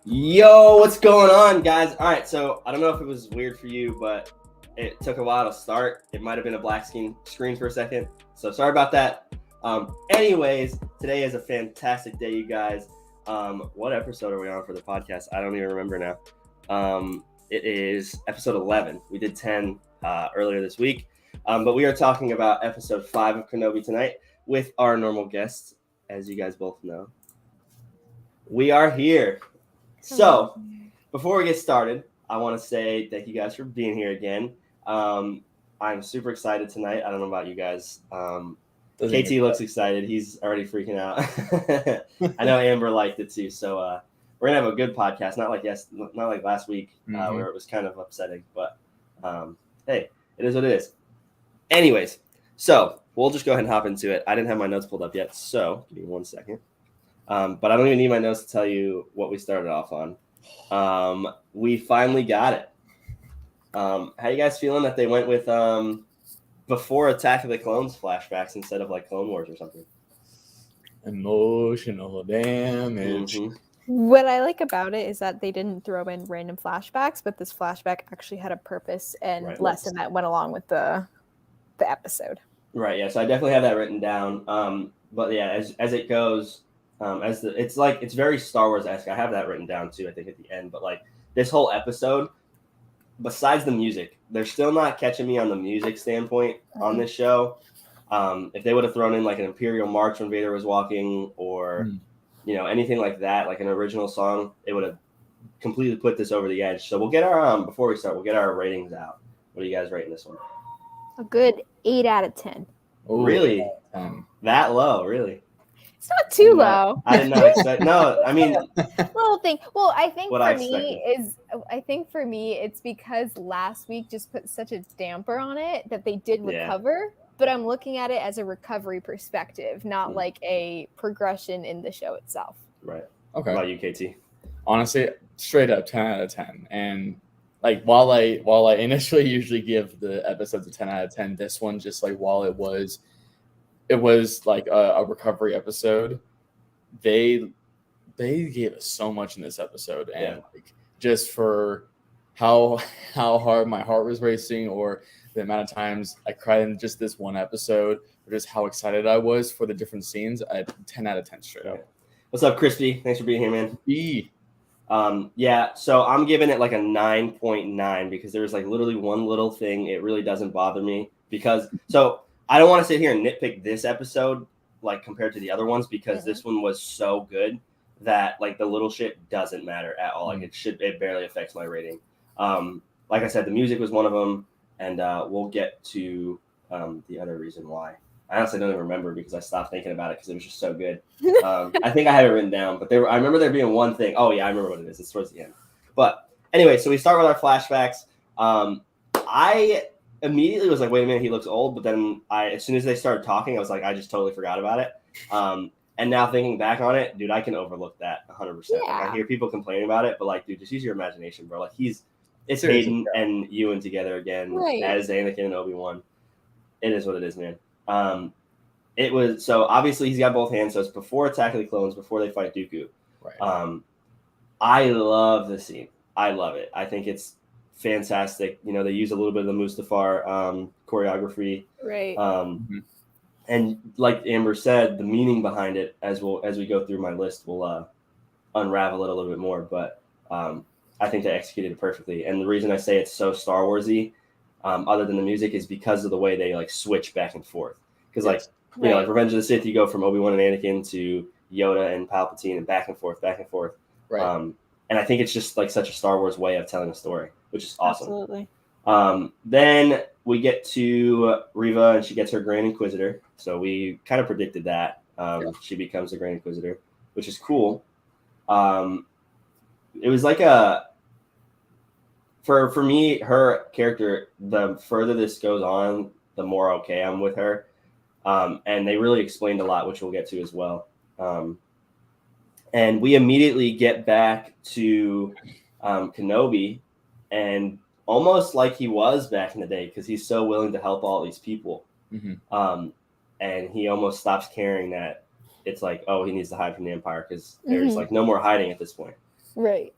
Yo, what's going on, guys? All right, so I don't know if it was weird for you, but it took a while to start. It might have been a black screen for a second, so sorry about that. Anyways, today is a fantastic day, you guys. What episode are we on for the podcast? I don't even remember now. It is episode 11. We did 10 earlier this week, but we are talking about episode 5 of Kenobi tonight with our normal guests, as you guys both know. We are here. So, before we get started, I want to say thank you guys for being here again. I'm super excited tonight. I don't know about you guys. KT looks excited. He's already freaking out. I know Amber liked it too. So we're gonna have a good podcast. Not like last week where it was kind of upsetting. But hey, it is what it is. Anyways, so we'll just go ahead and hop into it. I didn't have my notes pulled up yet, so give me 1 second. But I don't even need my notes to tell you what we started off on. We finally got it. How you guys feeling that they went with before Attack of the Clones flashbacks instead of like Clone Wars or something? Emotional damage. Mm-hmm. What I like about it is that they didn't throw in random flashbacks, but this flashback actually had a purpose and lesson that went along with the episode. Right. Yeah. So I definitely have that written down. But yeah, as it goes. It's very Star Wars-esque. I have that written down too, I think, at the end. But like this whole episode, besides the music, they're still not catching me on the music standpoint on this show. If they would have thrown in like an Imperial March when Vader was walking, or anything like that, like an original song, it would have completely put this over the edge. So we'll get our before we start, we'll get our ratings out. What are you guys rating this one? A good 8 out of 10. Ooh, really? That low, really? It's not too low. I did not expect. No, I mean, little thing. Well, I think for me it's because last week just put such a damper on it that they did recover. But I'm looking at it as a recovery perspective, not like a progression in the show itself. Right. Okay. What about you, KT? Honestly, straight up 10 out of 10. And like while I initially usually give the episodes a 10 out of 10, this one just like while it was like a recovery episode. They gave us so much in this episode, and like just for how hard my heart was racing, or the amount of times I cried in just this one episode, or just how excited I was for the different scenes. 10 out of 10 straight up. What's up, Crispy? Thanks for being here, man. So I'm giving it like a 9.9 because there's like literally one little thing. It really doesn't bother me because I don't want to sit here and nitpick this episode like compared to the other ones because this one was so good that like the little shit doesn't matter at all. Like it barely affects my rating. Like I said, the music was one of them, and we'll get to the other reason why. I honestly don't even remember because I stopped thinking about it because it was just so good. I think I have it written down, but I remember there being one thing. Oh yeah, I remember what it is. It's towards the end. But anyway, so we start with our flashbacks. I immediately was like, wait a minute, he looks old. But then as soon as they started talking, I was like, I just totally forgot about it. And now thinking back on it, dude, I can overlook that 100%. Yeah. Like, I hear people complaining about it, but like, dude, just use your imagination, bro. Like it's Hayden and Ewan together again as Anakin and Obi-Wan. It is what it is, man. It was so obviously he's got both hands, so it's before Attack of the Clones, before they fight Dooku. Right. I love the scene. I love it. I think it's fantastic. They use a little bit of the Mustafar choreography. Right. And like Amber said, the meaning behind it as we go through my list will unravel it a little bit more. But I think they executed it perfectly. And the reason I say it's so Star Warsy, other than the music, is because of the way they like switch back and forth. Because like like Revenge of the Sith, you go from Obi-Wan and Anakin to Yoda and Palpatine and back and forth. Right. And I think it's just like such a Star Wars way of telling a story, which is awesome. Absolutely. Then we get to Reva, and she gets her Grand Inquisitor. So we kind of predicted that she becomes the Grand Inquisitor, which is cool. It was like for me, her character, the further this goes on, the more okay I'm with her. And they really explained a lot, which we'll get to as well. And we immediately get back to Kenobi, and almost like he was back in the day, because he's so willing to help all these people. And he almost stops caring that it's like, oh, he needs to hide from the Empire, because there's like no more hiding at this point. Right.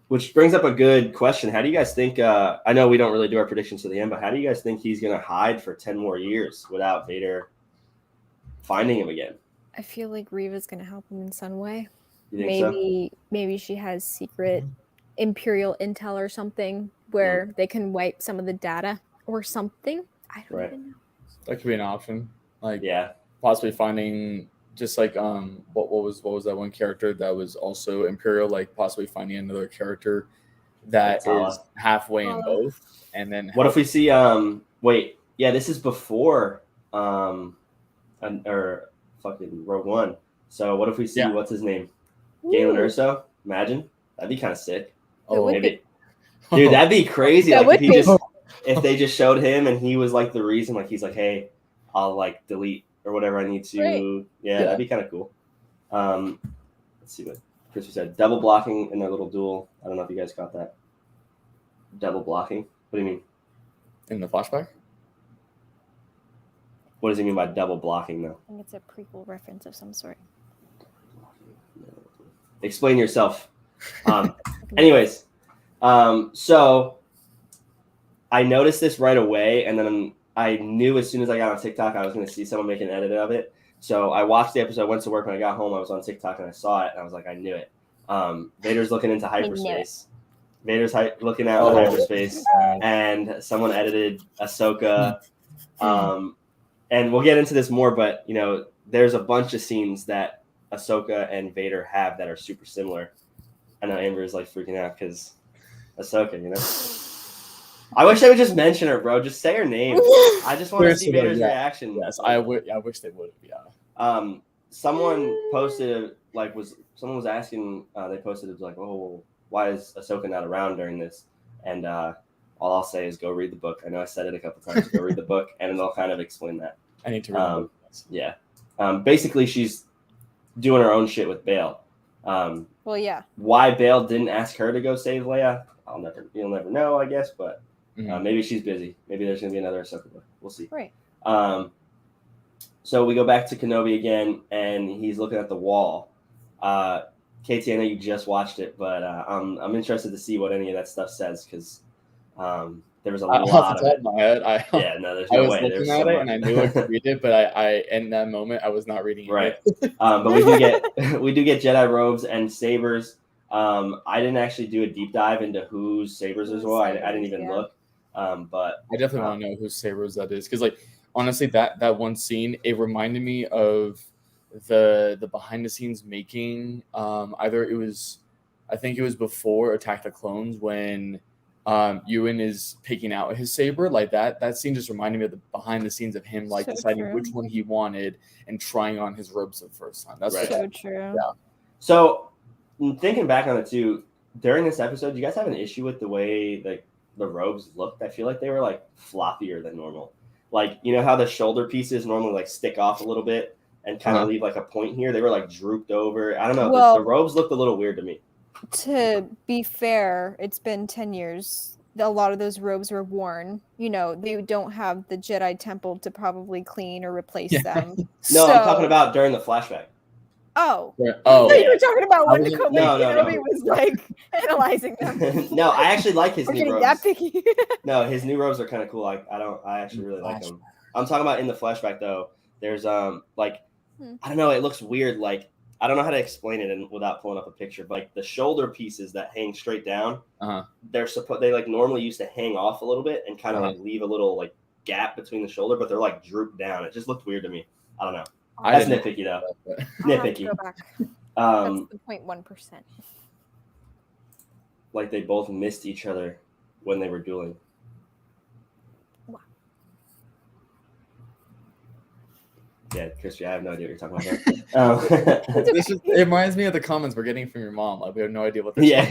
Which brings up a good question. How do you guys think? I know we don't really do our predictions to the end, but how do you guys think he's going to hide for 10 more years without Vader finding him again? I feel like Reva's going to help him in some way. You think Maybe she has secret Imperial intel or something where they can wipe some of the data or something. I don't even know. That could be an option. Like, possibly finding just like what was that one character that was also Imperial? Like possibly finding another character that is halfway in both, and then what if we see? This is before or fucking Rogue One. So what if we see what's his name? Galen Erso? Imagine that'd be kind of sick. Maybe, dude, that'd be crazy. Like if they just showed him and he was like the reason, like he's like, hey, I'll like delete or whatever I need to. Right. Yeah, that'd be kind of cool. Let's see what Chris said. Double blocking in their little duel. I don't know if you guys got that. Double blocking. What do you mean? In the flashback? What does he mean by double blocking, though? I think it's a prequel reference of some sort. Explain yourself. Anyways, so I noticed this right away, and then I knew as soon as I got on TikTok, I was going to see someone make an edit of it. So I watched the episode, went to work. When I got home, I was on TikTok, and I saw it, and I was like, I knew it. Vader's looking into hyperspace. Vader's looking out into hyperspace, and someone edited Ahsoka. And we'll get into this more, but, you know, there's a bunch of scenes that Ahsoka and Vader have that are super similar. I know Amber is like freaking out because Ahsoka, you know. I wish they would just mention her, bro. Just say her name. I just want to see Vader's reaction. Yes, I wish they would. Yeah. Someone posted someone was asking. They posted it was like, oh, why is Ahsoka not around during this? And all I'll say is go read the book. I know I said it a couple times. Go read the book, and it'll kind of explain that. I need to read the book. Yeah. Basically, she's doing her own shit with Bail. Well, yeah. Why Bail didn't ask her to go save Leia, you'll never know, I guess. But maybe she's busy. Maybe there's gonna be another Ahsoka book. We'll see. Right. So we go back to Kenobi again, and he's looking at the wall. Katie, I know you just watched it, but I'm interested to see what any of that stuff says because there was a lot off the top of my head. There's no way. I was looking at it and I knew I could read it, but I in that moment I was not reading it. Right. But we do get Jedi robes and sabers. I didn't actually do a deep dive into whose sabers as well. I didn't even look. But I definitely want to know whose sabers that is because, like, honestly, that one scene it reminded me of the behind the scenes making. Either it was, I think it was before Attack the Clones when. Ewan is picking out his saber like that scene just reminded me of the behind the scenes of him like deciding which one he wanted and trying on his robes the first time. That's so true. Yeah. So thinking back on it too, during this episode, do you guys have an issue with the way like the robes looked? I feel like they were like floppier than normal. Like, you know how the shoulder pieces normally like stick off a little bit and kind of leave like a point here? They were like drooped over. I don't know. Well, the robes looked a little weird to me. To be fair, it's been 10 years. A lot of those robes were worn. You know, they don't have the Jedi Temple to probably clean or replace them. No, I'm talking about during the flashback. Oh. Yeah. Oh. So you were talking about when Kenobi no. was like analyzing them. No, I actually like his new robes. That picky. No, his new robes are kind of cool. I actually really like them. I'm talking about in the flashback though. There's I don't know, it looks weird. Like I don't know how to explain it without pulling up a picture, but like the shoulder pieces that hang straight down, they like normally used to hang off a little bit and kind of like leave a little like gap between the shoulder, but they're like drooped down. It just looked weird to me. I don't know. That's nitpicky though. Nitpicky. Go back. That's the 0.1%. Like they both missed each other when they were dueling. Wow. Yeah, Christy, I have no idea what you're talking about. It reminds me of the comments we're getting from your mom. Like we have no idea what this Yeah.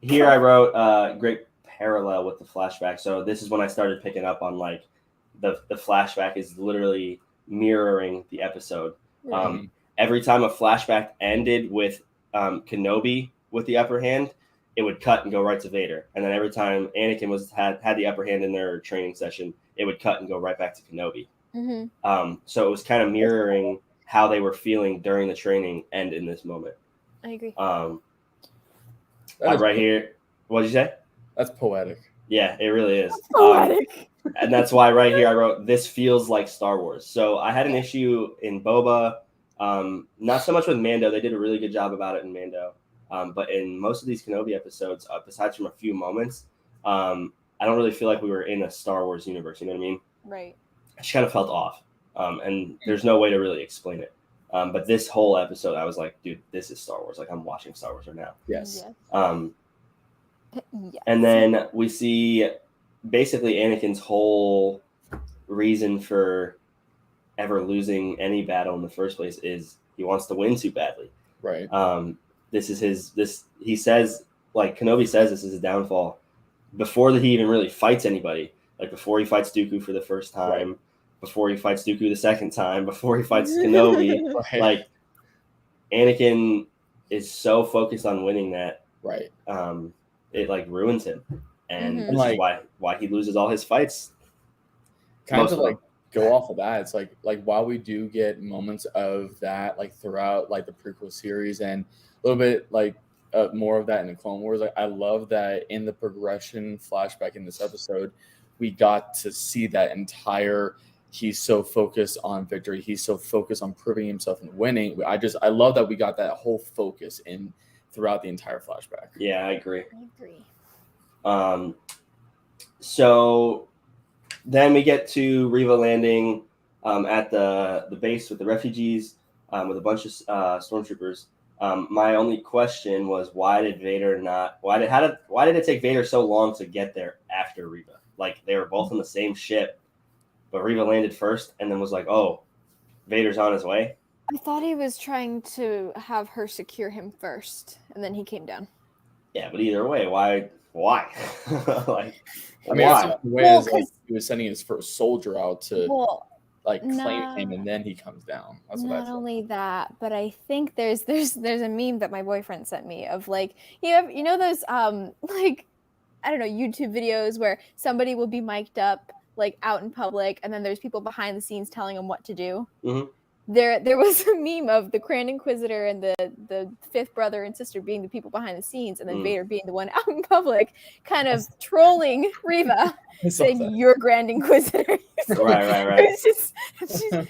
Here I wrote great parallel with the flashback. So this is when I started picking up on like the flashback is literally mirroring the episode. Every time a flashback ended with Kenobi with the upper hand, it would cut and go right to Vader. And then every time Anakin had the upper hand in their training session, it would cut and go right back to Kenobi. So it was kind of mirroring how they were feeling during the training and in this moment. I agree. Right here. What did you say? That's poetic. Yeah, it really is. Poetic. And that's why right here I wrote, this feels like Star Wars. So I had an issue in Boba, not so much with Mando. They did a really good job about it in Mando. But in most of these Kenobi episodes, besides from a few moments, I don't really feel like we were in a Star Wars universe. You know what I mean? Right. I just kind of felt off. And there's no way to really explain it. But this whole episode, I was like, dude, this is Star Wars. Like, I'm watching Star Wars right now. Yes. Yes. And then we see basically Anakin's whole reason for ever losing any battle in the first place is he wants to win too badly. Right. This is he says, like Kenobi says, this is his downfall before he even really fights anybody. Like before he fights Dooku for the first time, right. Before he fights Dooku the second time, before he fights Kenobi, right. Like Anakin is so focused on winning that, right. It like ruins him, and this is why he loses all his fights. Kind of like go off of that. It's like while we do get moments of that like throughout like the prequel series and a little bit like more of that in the Clone Wars. Like I love that in the progression flashback in this episode, we got to see that entire. He's so focused on victory. He's so focused on proving himself and winning. I love that we got that whole focus in throughout the entire flashback. Yeah, I agree. So then we get to Reva landing at the base with the refugees with a bunch of stormtroopers. My only question was why did it take Vader so long to get there after Reva? Like they were both on the same ship, but Reva landed first and then was like, "Oh, Vader's on his way." I thought he was trying to have her secure him first, and then he came down. Yeah, but either way, why? Like, I mean, why? Like he was sending his first soldier out to claim him, and then he comes down. That's what I thought. Not only that, but I think there's a meme that my boyfriend sent me of like you know those like I don't know YouTube videos where somebody will be mic'd up like out in public, and then there's people behind the scenes telling them what to do. Mm-hmm. There was a meme of the Grand Inquisitor and the fifth brother and sister being the people behind the scenes, and then Vader being the one out in public, kind of trolling Reva, saying, "You're Grand Inquisitor." Right. It's just,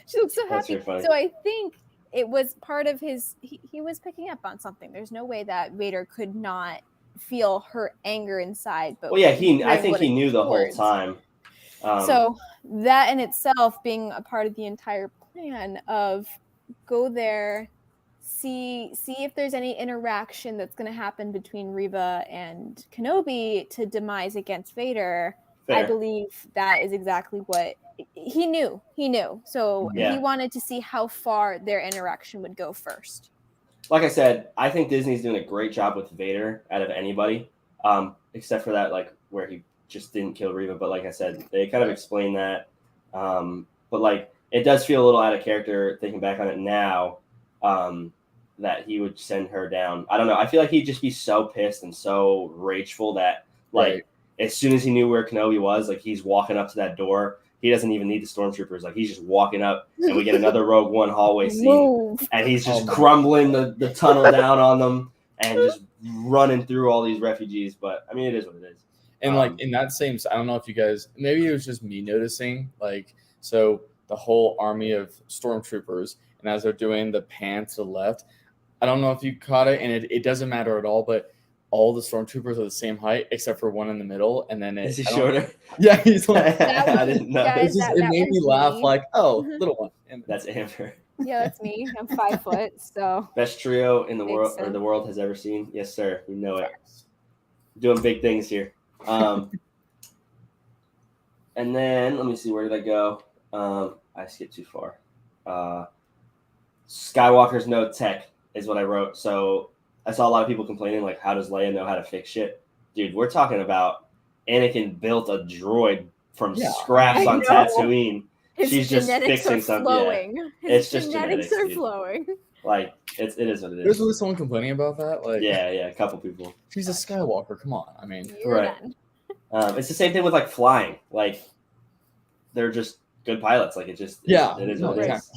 she looks so happy. So I think it was part of his. He was picking up on something. There's no way that Vader could not feel her anger inside. But I think he knew the whole time. So that in itself being a part of the entire plan of go there, see if there's any interaction that's going to happen between Reva and Kenobi to demise against Vader. Fair. I believe that is exactly what he knew. So he wanted to see how far their interaction would go first. Like I said, I think Disney's doing a great job with Vader out of anybody, except for that, like where he just didn't kill Reva. But like I said, they kind of explained that. But like, it does feel a little out of character thinking back on it now, that he would send her down. I don't know. I feel like he'd just be so pissed and so rageful that like as soon as he knew where Kenobi was, like he's walking up to that door. He doesn't even need the stormtroopers. Like he's just walking up, and we get another Rogue One hallway scene, and he's just crumbling the tunnel down on them and just running through all these refugees. But I mean, it is what it is. And like in that same, I don't know if you guys, maybe it was just me noticing, like, so the whole army of stormtroopers, and as they're doing the pan to the left, I don't know if you caught it, and it doesn't matter at all, but all the stormtroopers are the same height except for one in the middle, and then is he shorter? Yeah, he's like, I didn't know. Guys, it made me laugh, like, oh, little one. And that's Amber. Yeah, that's me. I'm 5 foot, so best trio in the world or the world has ever seen. Yes, sir. We know it. Doing big things here. And then let me see, where did I go? I skipped too far. Skywalker's no tech is what I wrote. So I saw a lot of people complaining, like, how does Leia know how to fix shit? Dude, we're talking about Anakin built a droid from scraps on Tatooine. She's just fixing something. Yeah. It's just genetics are flowing. Like, it is what it is. There's really someone complaining about that? Like, yeah, a couple people. She's a Skywalker. Come on. I mean, right. It's the same thing with like flying. Like, they're just good pilots. Like, it is what it is.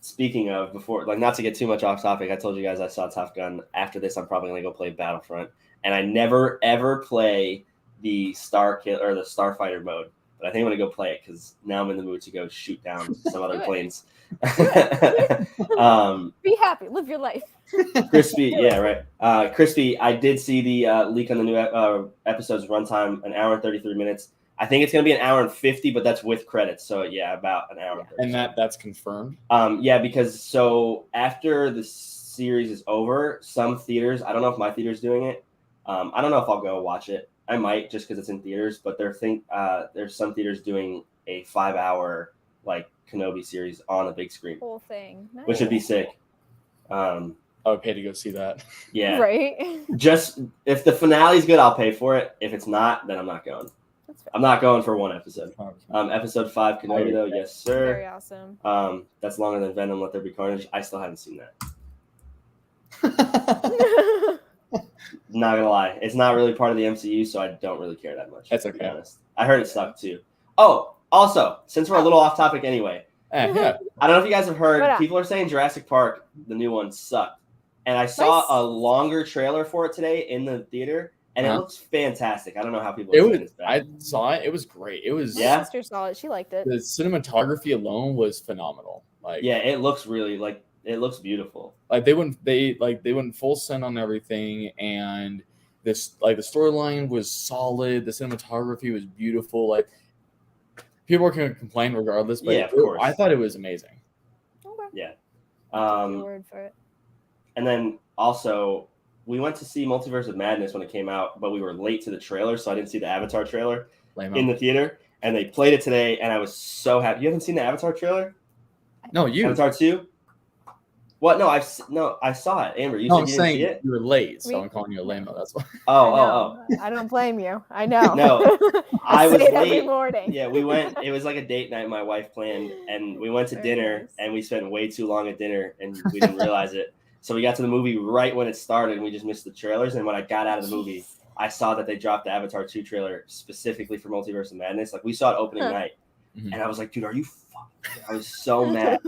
Speaking of, before, like, not to get too much off topic, I told you guys I saw Top Gun. After this, I'm probably gonna go play Battlefront, and I never ever play the Starfighter mode. But I think I'm gonna go play it because now I'm in the mood to go shoot down some other planes. Be happy, live your life. Crispy, yeah, right. Crispy, I did see the leak on the new episode's runtime, 1 hour and 33 minutes. I think it's going to be 1 hour and 50, but that's with credits. So, yeah, about 1 hour. And that's confirmed? Yeah, because so after the series is over, some theaters, I don't know if my theater's doing it. I don't know if I'll go watch it. I might just because it's in theaters, but there's some theaters doing a 5-hour like Kenobi series on a big screen. Whole thing. Nice. Which would be sick. I would pay to go see that. Yeah. Right. Just if the finale's good, I'll pay for it. If it's not, then I'm not going. I'm not going for one episode. Episode 5 Kenobi though, yes sir. Very awesome. That's longer than Venom. Let There Be Carnage. I still haven't seen that. Not gonna lie, it's not really part of the MCU, so I don't really care that much. That's okay. To be honest. I heard it sucked too. Oh, also, since we're a little off topic anyway, yeah. I don't know if you guys have heard. People are saying Jurassic Park, the new one, sucked, and I saw a longer trailer for it today in the theater. And it looks fantastic. I don't know how people. I saw it. It was great. It was. My sister saw it. She liked it. The cinematography alone was phenomenal. Like, yeah, it looks really it looks beautiful. Like they went full send on everything, and this the storyline was solid. The cinematography was beautiful. Like people are gonna complain regardless, but yeah, of course. I thought it was amazing. Okay. Yeah. Word for it. And then also, we went to see Multiverse of Madness when it came out, but we were late to the trailer, so I didn't see the Avatar trailer in the theater. And they played it today, and I was so happy. You haven't seen the Avatar trailer? No, you. Avatar 2? What? No, I saw it. Amber, you said you didn't see it? You were late, so I'm calling you a lame-o. That's why. Oh. I don't blame you. I know. No, I was late. Every morning. Yeah, we went. It was like a date night my wife planned, and we went to dinner, and we spent way too long at dinner, and we didn't realize it. So we got to the movie right when it started, and we just missed the trailers. And when I got out of the movie, I saw that they dropped the Avatar 2 trailer specifically for Multiverse of Madness. Like, we saw it opening night, and I was like, dude, are you fucking... I was so mad.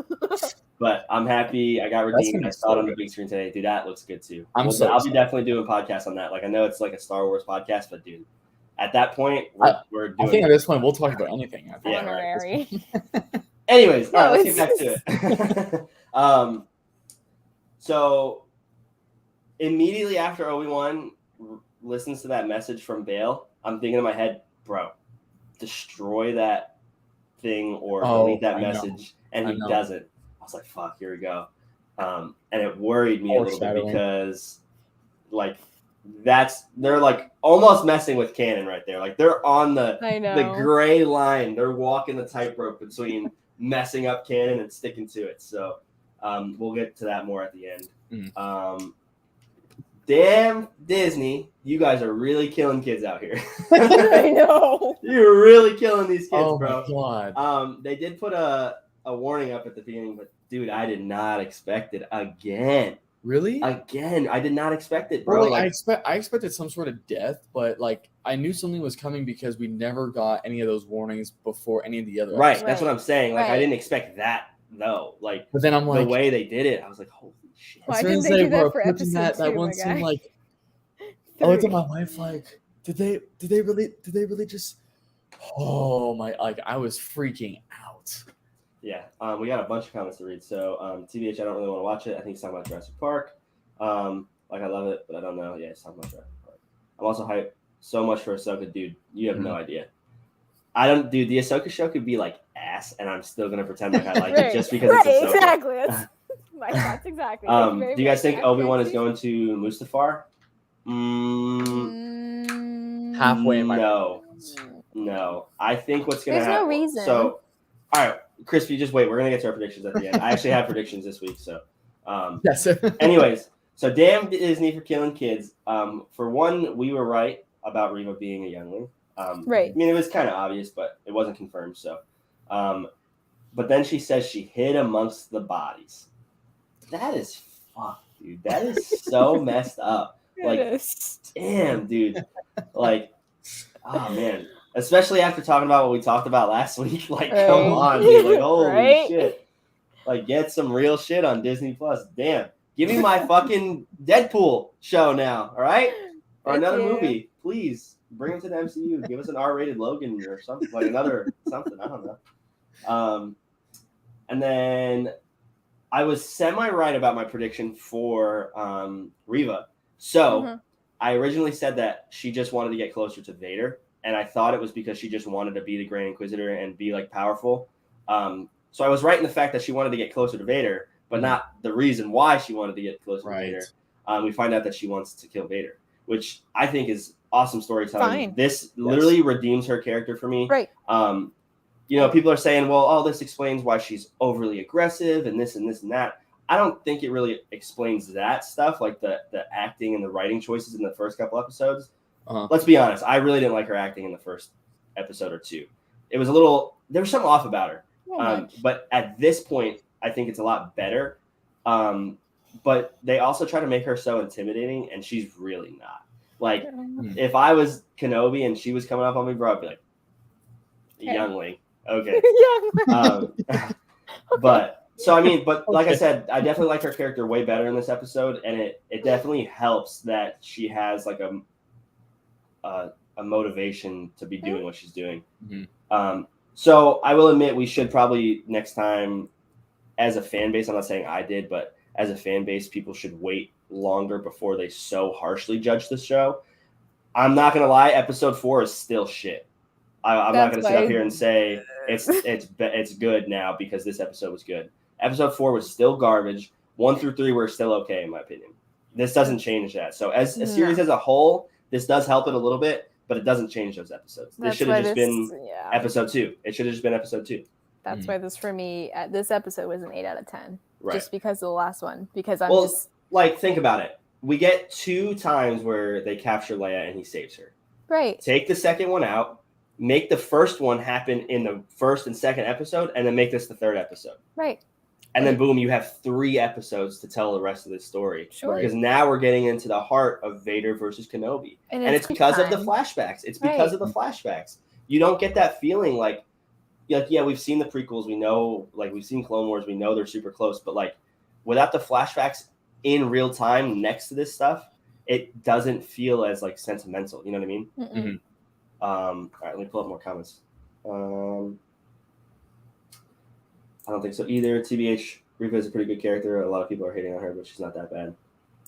But I'm happy. I got redeemed. I saw it on the big screen today. Dude, that looks good, too. I'll be definitely doing podcasts on that. Like, I know it's like a Star Wars podcast, but, dude, at that point, we're doing... I think at this point, we'll talk about anything. Yeah, right. Anyways, all right, let's get back to it. So immediately after Obi-Wan listens to that message from Bale, I'm thinking in my head, bro, destroy that thing or delete that message. And he doesn't. I was like, fuck, here we go. And it worried me a little bit because like they're like almost messing with canon right there. Like they're on the gray line. They're walking the tightrope between messing up canon and sticking to it. So we'll get to that more at the end. Damn Disney, you guys are really killing kids out here. I know. You're really killing these kids, bro. My God. They did put a warning up at the beginning, but dude, I did not expect it again. Really? Again, I did not expect it, bro. Like, I expected some sort of death, but like I knew something was coming because we never got any of those warnings before any of the other. Right, that's what I'm saying. Like I didn't expect that. No, like, but then I'm like, the way they did it, I was like, holy shit. Why didn't they do that for episode 2, that one scene, like, I looked at my wife like, did they really just, oh my, like, I was freaking out. Yeah, we got a bunch of comments to read. So, TBH, I don't really want to watch it. I think it's talking about Jurassic Park. Like, I love it, but I don't know. Yeah, it's talking about Jurassic Park. I'm also hyped so much for Ahsoka, dude. You have no idea. Dude, the Ahsoka show could be like ass, and I'm still gonna pretend like I like it just because it's Ahsoka. Exactly. That's my thoughts exactly. Do you guys think Obi-Wan is going to Mustafar? Halfway in my No. I think what's gonna happen. There's no reason. So, all right, Chris, you just wait. We're gonna get to our predictions at the end. I actually have predictions this week. So, yes. Anyways, so damn Disney for killing kids. For one, we were right about Reva being a youngling. Right. I mean, it was kind of obvious, but it wasn't confirmed. So, but then she says she hid amongst the bodies. That is fuck, dude. That is so messed up. Like, damn, dude. Like, oh man. Especially after talking about what we talked about last week. Like, come on, dude. Like, holy shit. Like, get some real shit on Disney Plus. Damn. Give me my fucking Deadpool show now, all right? Or another movie. Please bring him to the MCU. Give us an R-rated Logan or something, like another something. I don't know. And then I was semi-right about my prediction for Reva. So I originally said that she just wanted to get closer to Vader, and I thought it was because she just wanted to be the Grand Inquisitor and be like powerful. So I was right in the fact that she wanted to get closer to Vader, but not the reason why she wanted to get closer to Vader. We find out that she wants to kill Vader, which I think is awesome storytelling. Fine. This literally redeems her character for me. Right. You know, people are saying, well, oh, this explains why she's overly aggressive and this and this and that. I don't think it really explains that stuff, like the acting and the writing choices in the first couple episodes. Let's be honest. I really didn't like her acting in the first episode or two. It was there was something off about her. But at this point, I think it's a lot better. But they also try to make her so intimidating, and she's really not. Like, if I was Kenobi and she was coming up on me, bro, I'd be like, youngling. Okay. But so I mean, but like I said, I definitely like her character way better in this episode, and it definitely helps that she has like a motivation to be doing what she's doing. So I will admit we should probably next time, as a fan base, I'm not saying I did, but as a fan base, people should wait longer before they so harshly judge the show. I'm not gonna lie, episode 4 is still shit. I'm not going to sit up here and say it's good now because this episode was good. Episode 4 was still garbage. 1 through 3 were still okay, in my opinion. This doesn't change that. So as a series as a whole, this does help it a little bit, but it doesn't change those episodes. This should have just been episode 2. It should have just been episode 2. That's why this, for me, this episode was an 8 out of 10. Right. Just because of the last one. Because like, think about it. We get 2 times where they capture Leia and he saves her. Right. Take the second one out. Make the first one happen in the first and second episode, and then make this the third episode. Right. And then boom, you have 3 episodes to tell the rest of this story. Sure. Because now we're getting into the heart of Vader versus Kenobi. And it's because of the flashbacks. It's because of the flashbacks. You don't get that feeling like, yeah, we've seen the prequels. We know, like, we've seen Clone Wars. We know they're super close. But, like, without the flashbacks in real time next to this stuff, it doesn't feel as, like, sentimental. You know what I mean? All right, let me pull up more comments. I don't think so either. TBH, Reva is a pretty good character. A lot of people are hating on her, but she's not that bad.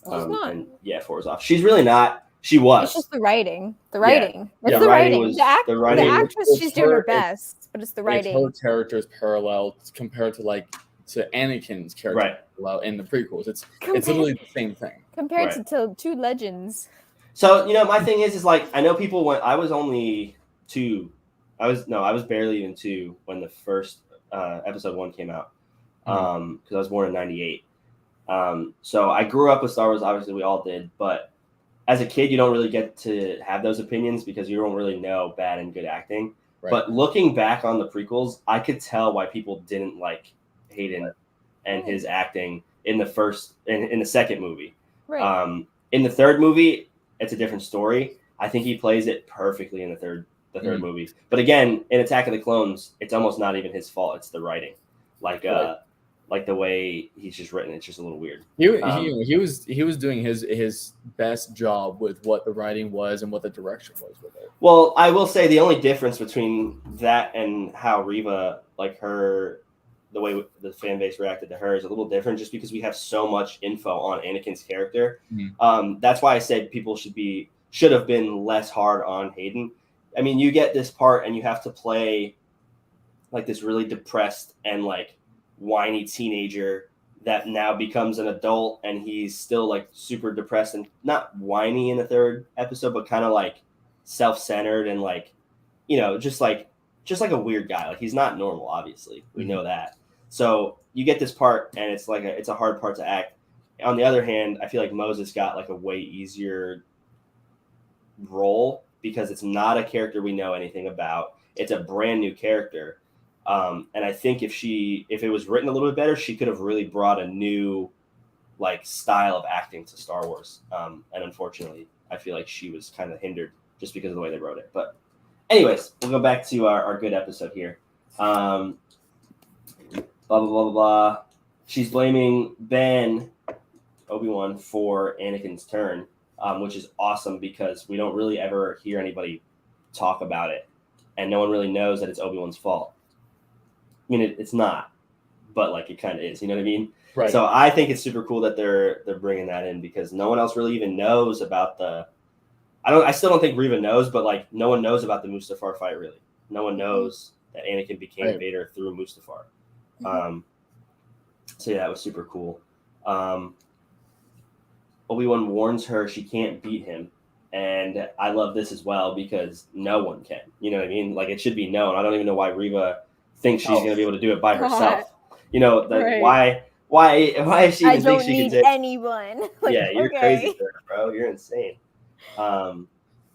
She's not. And yeah, 4 is off. She's really not. She was. It's just the writing. The writing. It's the writing. The actress, she's doing her best, but it's the writing. Her character is parallel compared to Anakin's character in the prequels. It's literally the same thing. Compared to 2 legends. So, you know, my thing is like, I know people went, I was only 2. I was barely even 2 when the first episode 1 came out. Because I was born in 98. So I grew up with Star Wars, obviously we all did, but as a kid, you don't really get to have those opinions because you don't really know bad and good acting. Right. But looking back on the prequels, I could tell why people didn't like Hayden and his acting in the second movie. Right. In the third movie, it's a different story. I think he plays it perfectly in the third movie. But again, in Attack of the Clones, it's almost not even his fault. It's the writing. Like the way he's just written, it's just a little weird. He was doing his best job with what the writing was and what the direction was with it. Well, I will say the only difference between that and how Reva, the way the fan base reacted to her is a little different just because we have so much info on Anakin's character. That's why I said people should have been less hard on Hayden. I mean, you get this part and you have to play like this really depressed and like whiny teenager that now becomes an adult, and he's still like super depressed and not whiny in the third episode, but kind of like self-centered and like, you know, just like a weird guy. Like, he's not normal, obviously. We know that. So you get this part and it's a hard part to act. On the other hand, I feel like Moses got like a way easier role because it's not a character we know anything about. It's a brand new character. And I think if it was written a little bit better, she could have really brought a new like style of acting to Star Wars. And unfortunately, I feel like she was kind of hindered just because of the way they wrote it. But anyways, we'll go back to our good episode here. Blah, blah, blah, blah, blah. she's blaming Ben, Obi-Wan, for Anakin's turn, which is awesome because we don't really ever hear anybody talk about it, and no one really knows that it's Obi-Wan's fault. I mean, it's not, but like it kind of is. You know what I mean? Right. So I think it's super cool that they're bringing that in because no one else really even knows about the. I still don't think Reva knows, but like no one knows about the Mustafar fight really. No one knows that Anakin became Vader through Mustafar. So yeah, that was super cool. Obi-Wan warns her she can't beat him, and I love this as well because no one can. You know what I mean? Like it should be known. I don't even know why Reva thinks she's going to be able to do it by herself. You know, why is she even think she can take anyone? Like, yeah, you're crazy, bro. You're insane.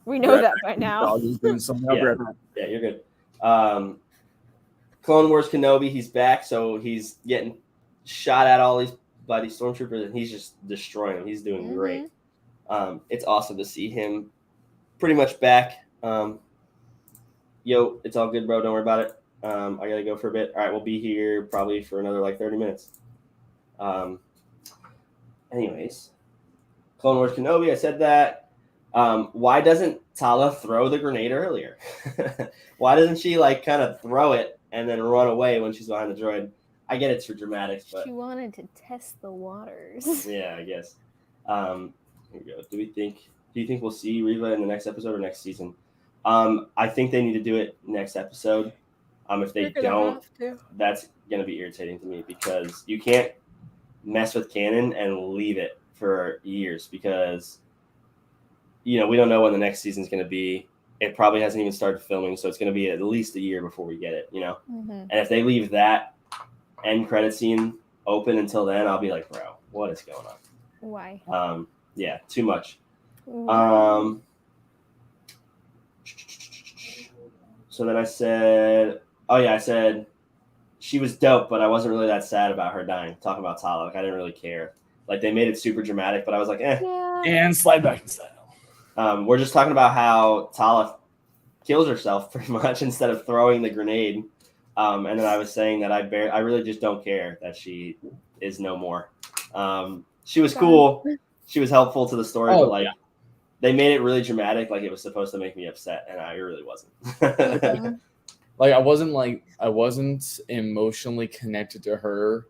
We know that by now. Yeah, you're good. Clone Wars Kenobi, he's back, so he's getting shot at all these by these stormtroopers, and he's just destroying them. He's doing great. It's awesome to see him pretty much back. Yo, it's all good, bro. Don't worry about it. I gotta go for a bit. All right, we'll be here probably for another like 30 minutes. Anyways, Clone Wars Kenobi, I said that. Why doesn't Tala throw the grenade earlier? Why doesn't she like kind of throw it and then run away when she's behind the droid? I get it's for dramatics, but she wanted to test the waters. Yeah, I guess. Here we go. Do you think we'll see Reva in the next episode or next season? I think they need to do it next episode. If they don't, that's gonna be irritating to me because you can't mess with canon and leave it for years because we don't know when the next season's gonna be. It probably hasn't even started filming, so it's gonna be at least a year before we get it. And if they leave that end credit scene open until then, I'll be like, bro, what is going on? Why? Yeah, too much. So then I said she was dope, but I wasn't really that sad about her dying. Talking about Tala, like I didn't really care. Like they made it super dramatic, but I was like, Yeah. And slide back in style. We're just talking about how Tala kills herself pretty much instead of throwing the grenade. And then I was saying that I really just don't care that she is no more. She was cool. She was helpful to the story, but they made it really dramatic, like it was supposed to make me upset, and I really wasn't. I wasn't emotionally connected to her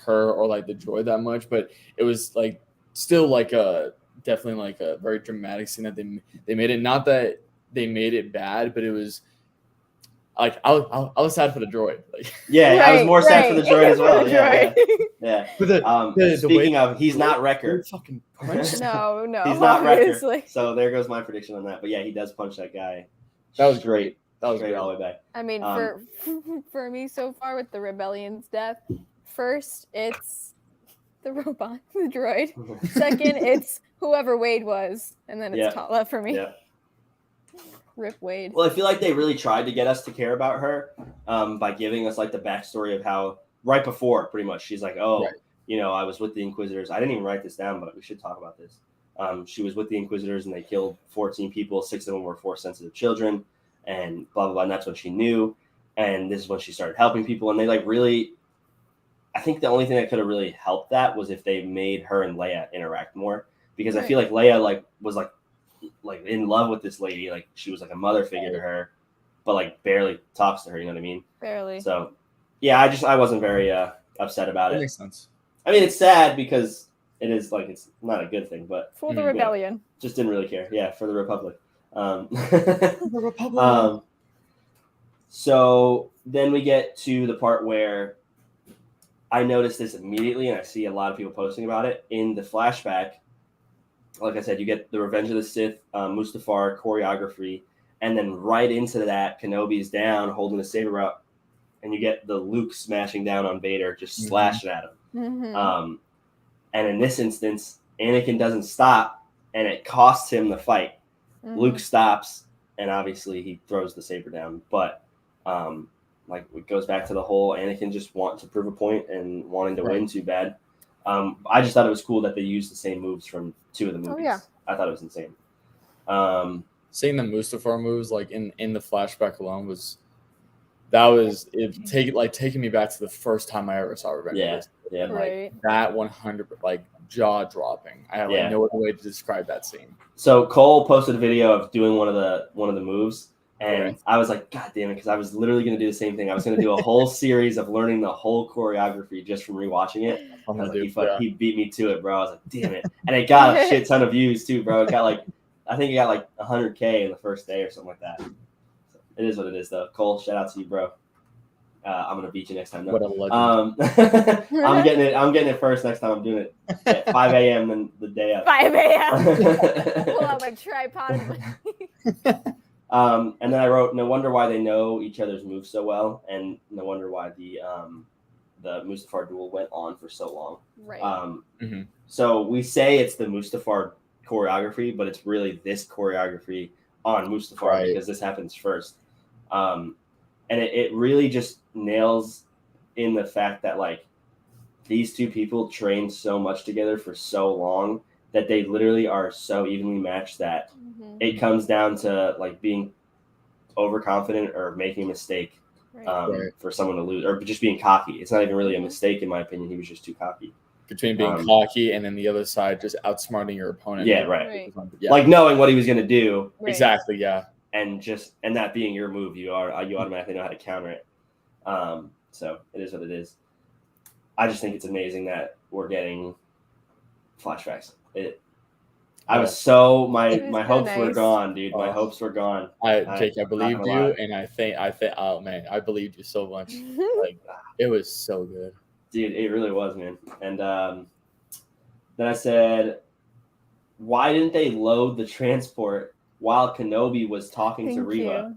or like the droid that much, but it was like still like definitely like a very dramatic scene that they made it. Not that they made it bad, but it was like I was sad for the droid. I was more sad for the droid as well. Yeah. Speaking of, he's not Wrecker. Fucking no, he's not obviously. Wrecker. So there goes my prediction on that. But yeah, he does punch that guy. That was great. That was great all the way back. I mean, for me so far with the rebellion's death, first it's the robot, the droid. Second, it's whoever Wade was, and then it's Tala for me. Yeah. Rip Wade. Well, I feel like they really tried to get us to care about her by giving us like the backstory of how right before, pretty much, she's like, I was with the Inquisitors. I didn't even write this down, but we should talk about this. She was with the Inquisitors and they killed 14 people. 6 of them were Force-sensitive children, and blah blah blah. And that's when she knew. And this is when she started helping people. And they like really, I think the only thing that could have really helped that was if they made her and Leia interact more, because I feel like Leia was in love with this lady, like she was like a mother figure to her, but like barely talks to her, you know what I mean? Barely. So yeah, I wasn't very upset about it. That makes sense. I mean, it's sad because it is like it's not a good thing, but for the rebellion, just didn't really care. Yeah, for the Republic. The Republic. So then we get to the part where I noticed this immediately, and I see a lot of people posting about it in the flashback. Like I said, you get the Revenge of the Sith, Mustafar choreography, and then right into that, Kenobi's down holding the saber out, and you get the Luke smashing down on Vader, just slashing at him. And in this instance, Anakin doesn't stop, and it costs him the fight. Luke stops, and obviously he throws the saber down. But it goes back to the whole Anakin just wanting to prove a point and wanting to win too bad. I just thought it was cool that they used the same moves from 2 of the movies. I thought it was insane. Seeing the Mustafar moves like in the flashback alone that was it. Taking me back to the first time I ever saw Revenge of the Sith. Yeah, right. That 100 jaw dropping. I have no other way to describe that scene. So Cole posted a video of doing one of the moves, and Okay. I was like, God damn it, because I was literally going to do the same thing. I was going to do a whole series of learning the whole choreography just from rewatching it. He beat me to it, bro. I was like, damn it, and it got a shit ton of views too, bro. It got I think it got 100K in the first day or something like that. So it is what it is, though. Cole, shout out to you, bro. I'm gonna beat you next time. No. What a legend. I'm getting it first next time. I'm doing it at 5 a.m. and the day up. 5 a.m. Pull out my tripod. And then I wrote, no wonder why they know each other's moves so well, and no wonder why the Mustafar duel went on for so long. Right. So we say it's the Mustafar choreography, but it's really this choreography on Mustafar because this happens first. And it really just nails in the fact that these two people trained so much together for so long that they literally are so evenly matched that it comes down to being overconfident or making a mistake for someone to lose, or just being cocky. It's not even really a mistake in my opinion. He was just too cocky. Between being cocky and then the other side just outsmarting your opponent. Yeah, right. Knowing what he was going to do. Right. Exactly, yeah. And that being your move, you automatically know how to counter it. So it is what it is. I just think it's amazing that we're getting flashbacks. My hopes were gone, dude. My hopes were gone. Jake, I believed you, and I think, oh man, I believed you so much. It was so good, dude. It really was, man. And then I said, why didn't they load the transport while Kenobi was talking to Reva?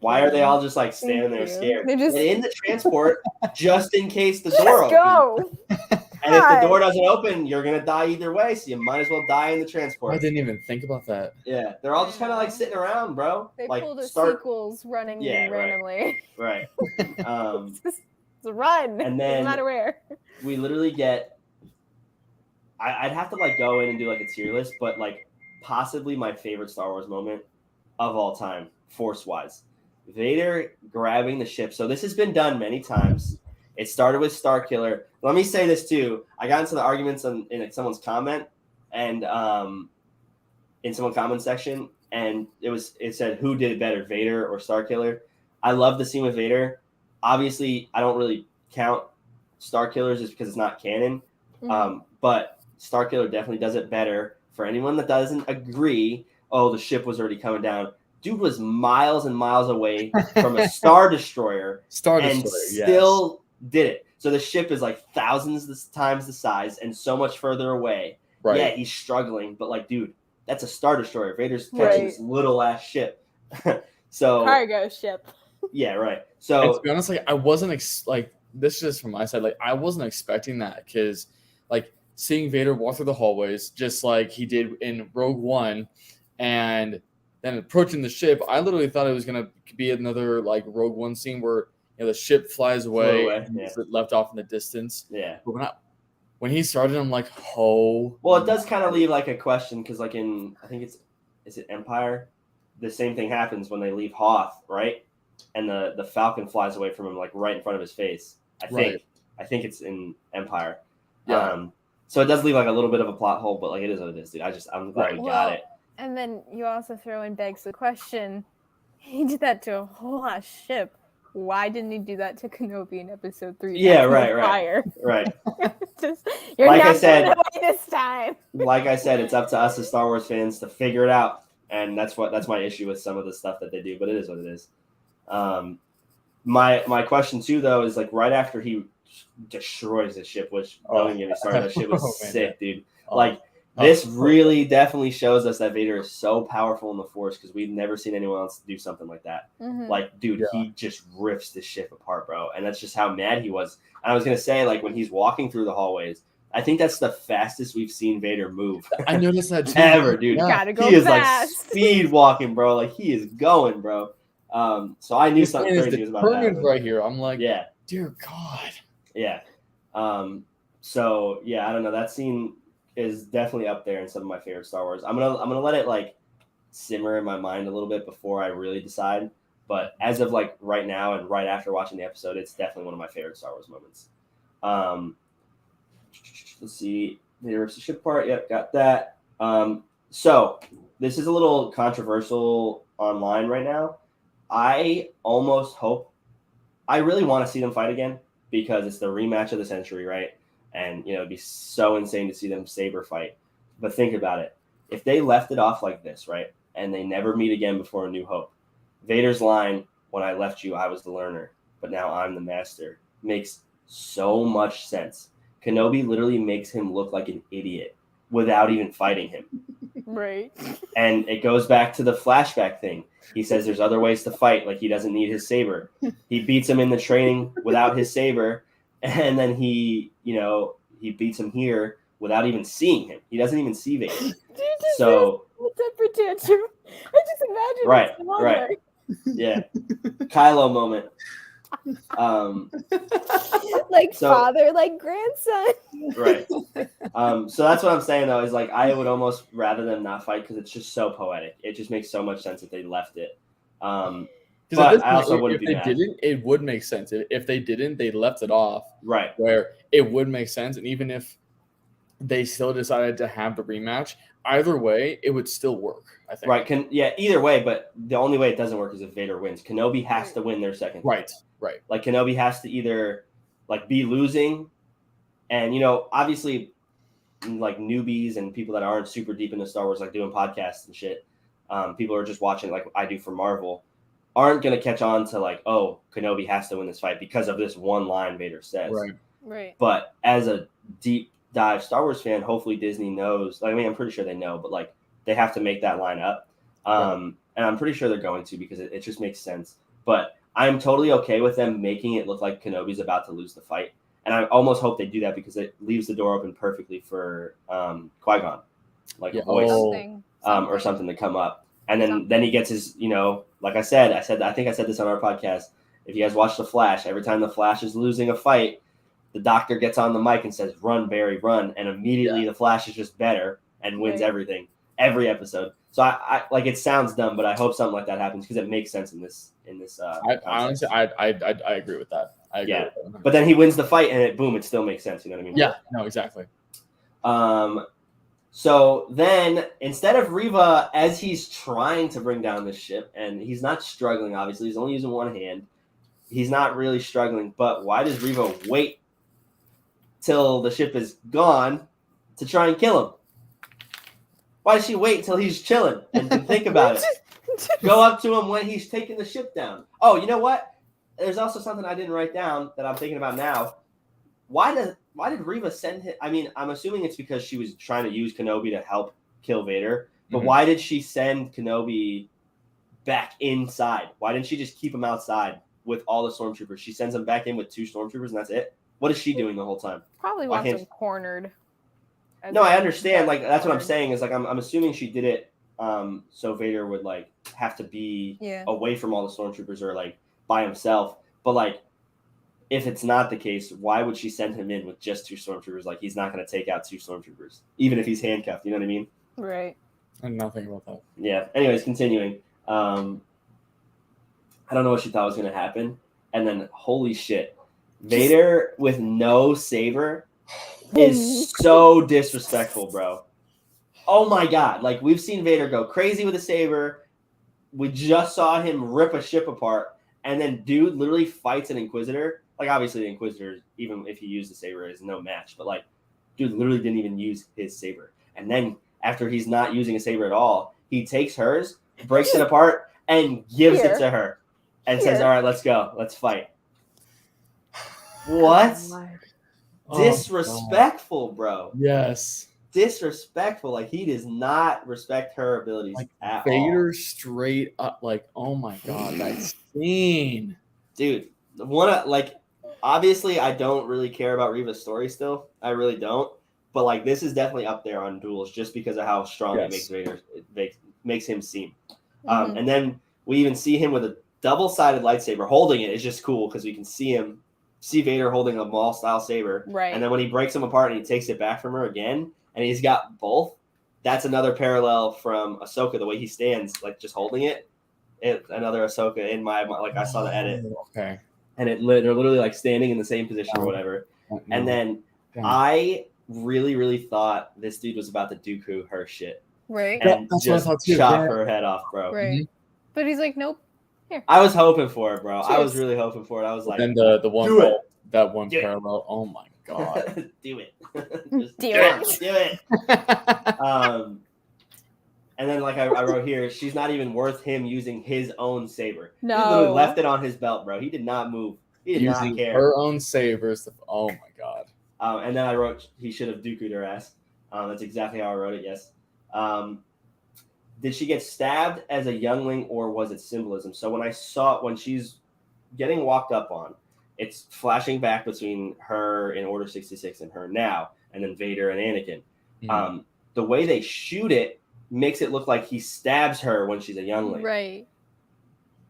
Why are they all just standing there scared? They're just in the transport just in case the door opens. Go. And if the door doesn't open, you're gonna die either way. So you might as well die in the transport. I didn't even think about that. Yeah, they're all just kind of sitting around, bro. They pulled a sequels running randomly. Right. It's a run. And then no matter where. We literally get. I'd have to go in and do a tier list, but possibly my favorite Star Wars moment of all time, Force-wise. Vader grabbing the ship. So this has been done many times. It started with Starkiller. Let me say this too. I got into the arguments in someone's comment and in someone's comment section, and it said who did it better, Vader or Starkiller. I love the scene with Vader. Obviously, I don't really count Starkillers just because it's not canon. But Starkiller definitely does it better. For anyone that doesn't agree, the ship was already coming down. Dude was miles and miles away from a Star Destroyer. Still did it. So the ship is thousands of times the size and so much further away. Right. Yeah, he's struggling, but dude, that's a Star Destroyer. Vader's catching this little ass ship. So cargo ship. Yeah, right. So and to be honest, I wasn't this is just from my side. I wasn't expecting that because seeing Vader walk through the hallways just like he did in Rogue One, and then approaching the ship, I literally thought it was gonna be another Rogue One scene where the ship flies away and it's left off in the distance. Yeah. But when he started, I'm like, oh. Well, it does kind of leave a question because in I think is it Empire, the same thing happens when they leave Hoth, right? And the Falcon flies away from him right in front of his face. I think it's in Empire. Yeah. So it does leave a little bit of a plot hole, but it is what it is, dude. I'm glad we got it. And then you also throw in begs the question, he did that to a whole ass ship. Why didn't he do that to Kenobi in episode 3? Yeah, right. You're not going away this time. Like I said, it's up to us as Star Wars fans to figure it out. And that's my issue with some of the stuff that they do, but it is what it is. My question too, though, is right after he destroys the ship, which don't even get me started. That shit was sick, dude. This really definitely shows us that Vader is so powerful in the Force because we've never seen anyone else do something like that. He just rips the ship apart, bro. And that's just how mad he was. And I was gonna say, when he's walking through the hallways, I think that's the fastest we've seen Vader move. I noticed that too. Ever, dude. Yeah. Gotta go he is fast. Speed walking, bro. He is going, bro. So I knew something crazy was about that. Right here. I'm like, yeah, dear God. Yeah. So yeah, I don't know. That scene is definitely up there in some of my favorite Star Wars. I'm gonna let it simmer in my mind a little bit before I really decide. But as of like right now and right after watching the episode, it's definitely one of my favorite Star Wars moments. Let's see. Vader rips the ship apart. Yep, got that. So this is a little controversial online right now. I almost hope, I really want to see them fight again because it's the rematch of the century, right? And, it'd be so insane to see them saber fight. But think about it. If they left it off like this, right, and they never meet again before A New Hope, Vader's line, "When I left you, I was the learner, but now I'm the master," makes so much sense. Kenobi literally makes him look like an idiot without even fighting him. Right. And it goes back to the flashback thing. He says there's other ways to fight, like he doesn't need his saber. He beats him in the training without his saber, and then he beats him here without even seeing him. He doesn't even see Vader. So temper tantrum. I just imagine right. Yeah. Kylo moment. Like father, like grandson. Right. So that's what I'm saying though, is like I would almost rather them not fight because it's just so poetic. It just makes so much sense if they left it. But I also wouldn't be mad. If they didn't, it would make sense. If they didn't, they left it off. Right. Where it would make sense. And even if they still decided to have the rematch, either way, it would still work, I think. Right. Either way, but the only way it doesn't work is if Vader wins. Kenobi has to win their second. Right. Like Kenobi has to either like be losing and, obviously like newbies and people that aren't super deep into Star Wars, like doing podcasts and shit, people are just watching like I do for Marvel, aren't going to catch on to like, oh, Kenobi has to win this fight because of this one line Vader says. Right. But as a deep dive Star Wars fan, hopefully Disney knows. I mean, I'm pretty sure they know, but like they have to make that line up. And I'm pretty sure they're going to because it just makes sense. But I'm totally okay with them making it look like Kenobi's about to lose the fight. And I almost hope they do that because it leaves the door open perfectly for Qui-Gon, like a voice or something to come up. And then he gets his, like I think I said this on our podcast. If you guys watch The Flash, every time The Flash is losing a fight, the doctor gets on the mic and says, "Run, Barry, run." And immediately the Flash is just better and wins everything, every episode. So I like, it sounds dumb, but I hope something like that happens because it makes sense in this. Honestly, I agree with that. I agree with that. But then he wins the fight and it still makes sense. You know what I mean? Yeah, no, exactly. So then instead of Reva, as he's trying to bring down this ship, and he's not struggling, obviously, he's only using one hand. He's not really struggling, but why does Reva wait till the ship is gone to try and kill him? Why does she wait till he's chilling and think about it? Go up to him when he's taking the ship down. Oh, you know what? There's also something I didn't write down that I'm thinking about now. Why did Reva send him? I mean, I'm assuming it's because she was trying to use Kenobi to help kill Vader. But why did she send Kenobi back inside? Why didn't she just keep him outside with all the stormtroopers? She sends him back in with 2 stormtroopers and that's it. What is she doing the whole time? Probably wants him cornered. No, I understand. Like that's what I'm saying is like I'm assuming she did it so Vader would like have to be away from all the stormtroopers or like by himself. But like if it's not the case, why would she send him in with just 2 stormtroopers? Like he's not going to take out 2 stormtroopers, even if he's handcuffed. You know what I mean? Right. And nothing about that. Yeah. Anyways, continuing. I don't know what she thought was going to happen, and then holy shit, Vader with no saber is so disrespectful, bro. Oh my god. Like we've seen Vader go crazy with a saber. We just saw him rip a ship apart, and then dude literally fights an Inquisitor. Like obviously the Inquisitor, even if he used the saber, is no match. But like, dude literally didn't even use his saber. And then after he's not using a saber at all, he takes hers, breaks it apart, and gives it to her, and says, "All right, let's go. Let's fight." What? Disrespectful, bro. Yes. Disrespectful. Like he does not respect her abilities like, at Vader all. Straight up, like, oh my god, that scene, dude. Obviously, I don't really care about Reva's story still. I really don't. But like, this is definitely up there on Duels just because of how strong it makes Vader. It makes him seem. And then we even see him with a double-sided lightsaber holding it. It's just cool because we can see Vader holding a Maul style saber. Right. And then when he breaks them apart and he takes it back from her again, and he's got both, that's another parallel from Ahsoka, the way he stands, like just holding it. another Ahsoka in my like I saw the edit. Okay. And they're literally like standing in the same position or whatever. No. And then I really thought this dude was about to Dooku her shit. Right. And just chop her head off, bro. Right. Mm-hmm. But he's like, nope. Here. I was hoping for it, bro. Cheers. I was really hoping for it. I was like, and the one do it. That one parallel. Oh my god. Do it. Just do it. And then like I wrote here, she's not even worth him using his own saber. No. He literally left it on his belt, bro. He did not move. He did using not care. Her own sabers. Oh my god. And then I wrote he should have Dooku'd her ass. That's exactly how I wrote it. Yes. Did she get stabbed as a youngling or was it symbolism? So when she's getting walked up on, it's flashing back between her in Order 66 and her now, and then Vader and Anakin. Mm-hmm. The way they shoot it makes it look like he stabs her when she's a youngling. Right.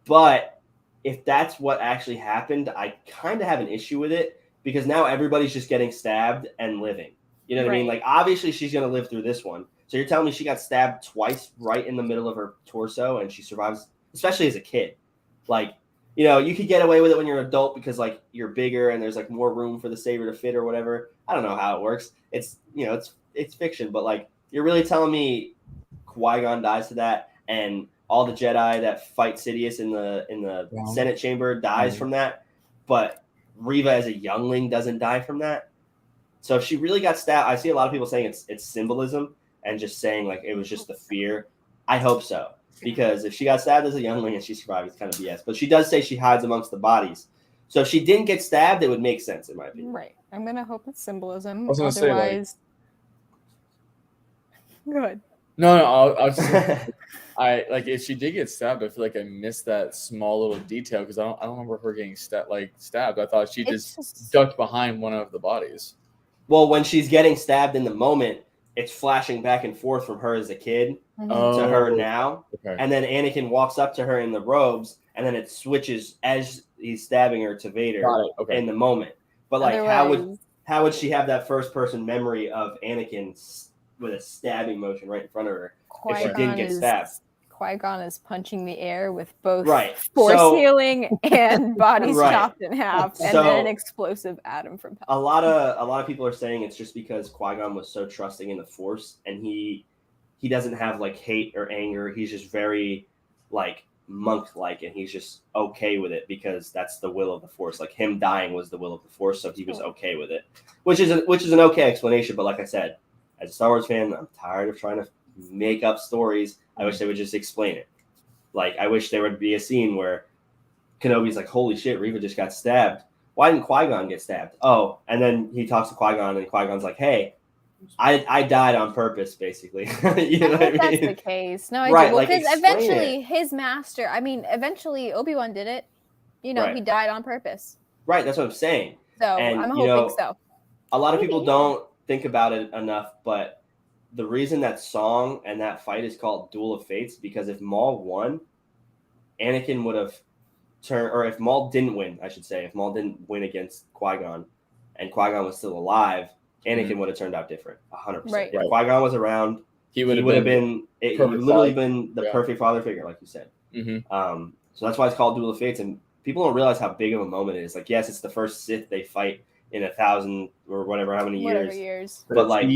But if that's what actually happened, I kind of have an issue with it because now everybody's just getting stabbed and living. You know what I mean? Like, obviously she's going to live through this one. So you're telling me she got stabbed twice right in the middle of her torso and she survives, especially as a kid. Like, you know, you could get away with it when you're an adult because, like, you're bigger and there's, like, more room for the saber to fit or whatever. I don't know how it works. It's, you know, it's fiction. But, like, you're really telling me Qui-Gon dies to that and all the Jedi that fight Sidious in the Senate chamber dies from that. But Reva as a youngling doesn't die from that. So if she really got stabbed, I see a lot of people saying it's symbolism and just saying, like, it was just the fear. I hope so. Because if she got stabbed as a youngling and she survived, it's kind of BS. But she does say she hides amongst the bodies. So if she didn't get stabbed, it would make sense, in my opinion. Right. I'm going to hope it's symbolism. I was going to say, like... Go ahead. No, I was just... if she did get stabbed, I feel like I missed that small little detail because I don't remember her getting stabbed. I thought she just ducked behind one of the bodies. Well, when she's getting stabbed in the moment, it's flashing back and forth from her as a kid to her now. Okay. And then Anakin walks up to her in the robes, and then it switches as he's stabbing her to Vader in the moment. But like, how would she have that first person memory of Anakin with a stabbing motion right in front of her if she didn't get stabbed? Qui-Gon is punching the air with both force healing and bodies chopped in half, and then an explosive atom from a lot of people are saying it's just because Qui-Gon was so trusting in the Force, and he doesn't have like hate or anger. He's just very like monk-like, and he's just okay with it because that's the will of the Force. Like him dying was the will of the Force, so he was okay with it, which is an okay explanation. But like I said, as a Star Wars fan, I'm tired of trying to make up stories. I wish they would just explain it. Like, I wish there would be a scene where Kenobi's like, holy shit, Reva just got stabbed. Why didn't Qui-Gon get stabbed? Oh, and then he talks to Qui-Gon, and Qui-Gon's like, hey, I died on purpose, basically. You know what I mean? That's the case. No, I do. Because eventually his master, eventually Obi-Wan did it. You know, he died on purpose. Right, that's what I'm saying. So I'm hoping so. A lot of people don't think about it enough, but the reason that song and that fight is called Duel of Fates because if Maul won, Anakin would have turned, or if Maul didn't win, I should say, if Maul didn't win against Qui-Gon and Qui-Gon was still alive, Anakin would have turned out different, 100%. Right. If Qui-Gon was around, he would have been the perfect father figure, like you said. Mm-hmm. So that's why it's called Duel of Fates, and people don't realize how big of a moment it is. Like, yes, it's the first Sith they fight in 1,000 or whatever, how many years. But like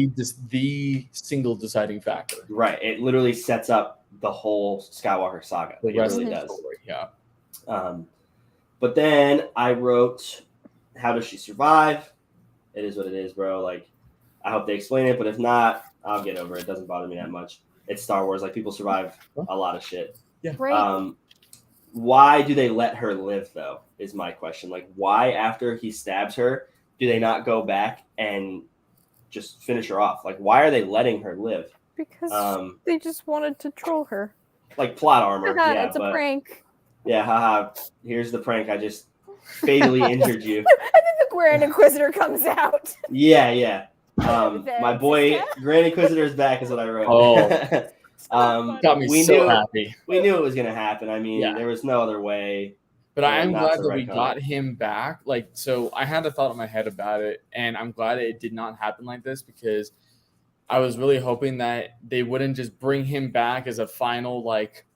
the single deciding factor. Right. It literally sets up the whole Skywalker saga. Like, it really does. Story, yeah. But then I wrote, how does she survive? It is what it is, bro. Like, I hope they explain it, but if not, I'll get over it. It doesn't bother me that much. It's Star Wars. Like, people survive a lot of shit. Yeah. Right. Why do they let her live, though, is my question. Like, why, after he stabs her, do they not go back and just finish her off? Like, why are they letting her live? Because they just wanted to troll her. Like plot armor. Yeah, it's a prank. Yeah, haha. Here's the prank. I just fatally injured you. And then the Grand Inquisitor comes out. Yeah. My boy, Grand Inquisitor is back, is what I wrote. Oh, got me happy. We knew it was going to happen. I mean, there was no other way. But I am glad that we got him back. Like, so I had a thought in my head about it, and I'm glad it did not happen like this because I was really hoping that they wouldn't just bring him back as a final, like,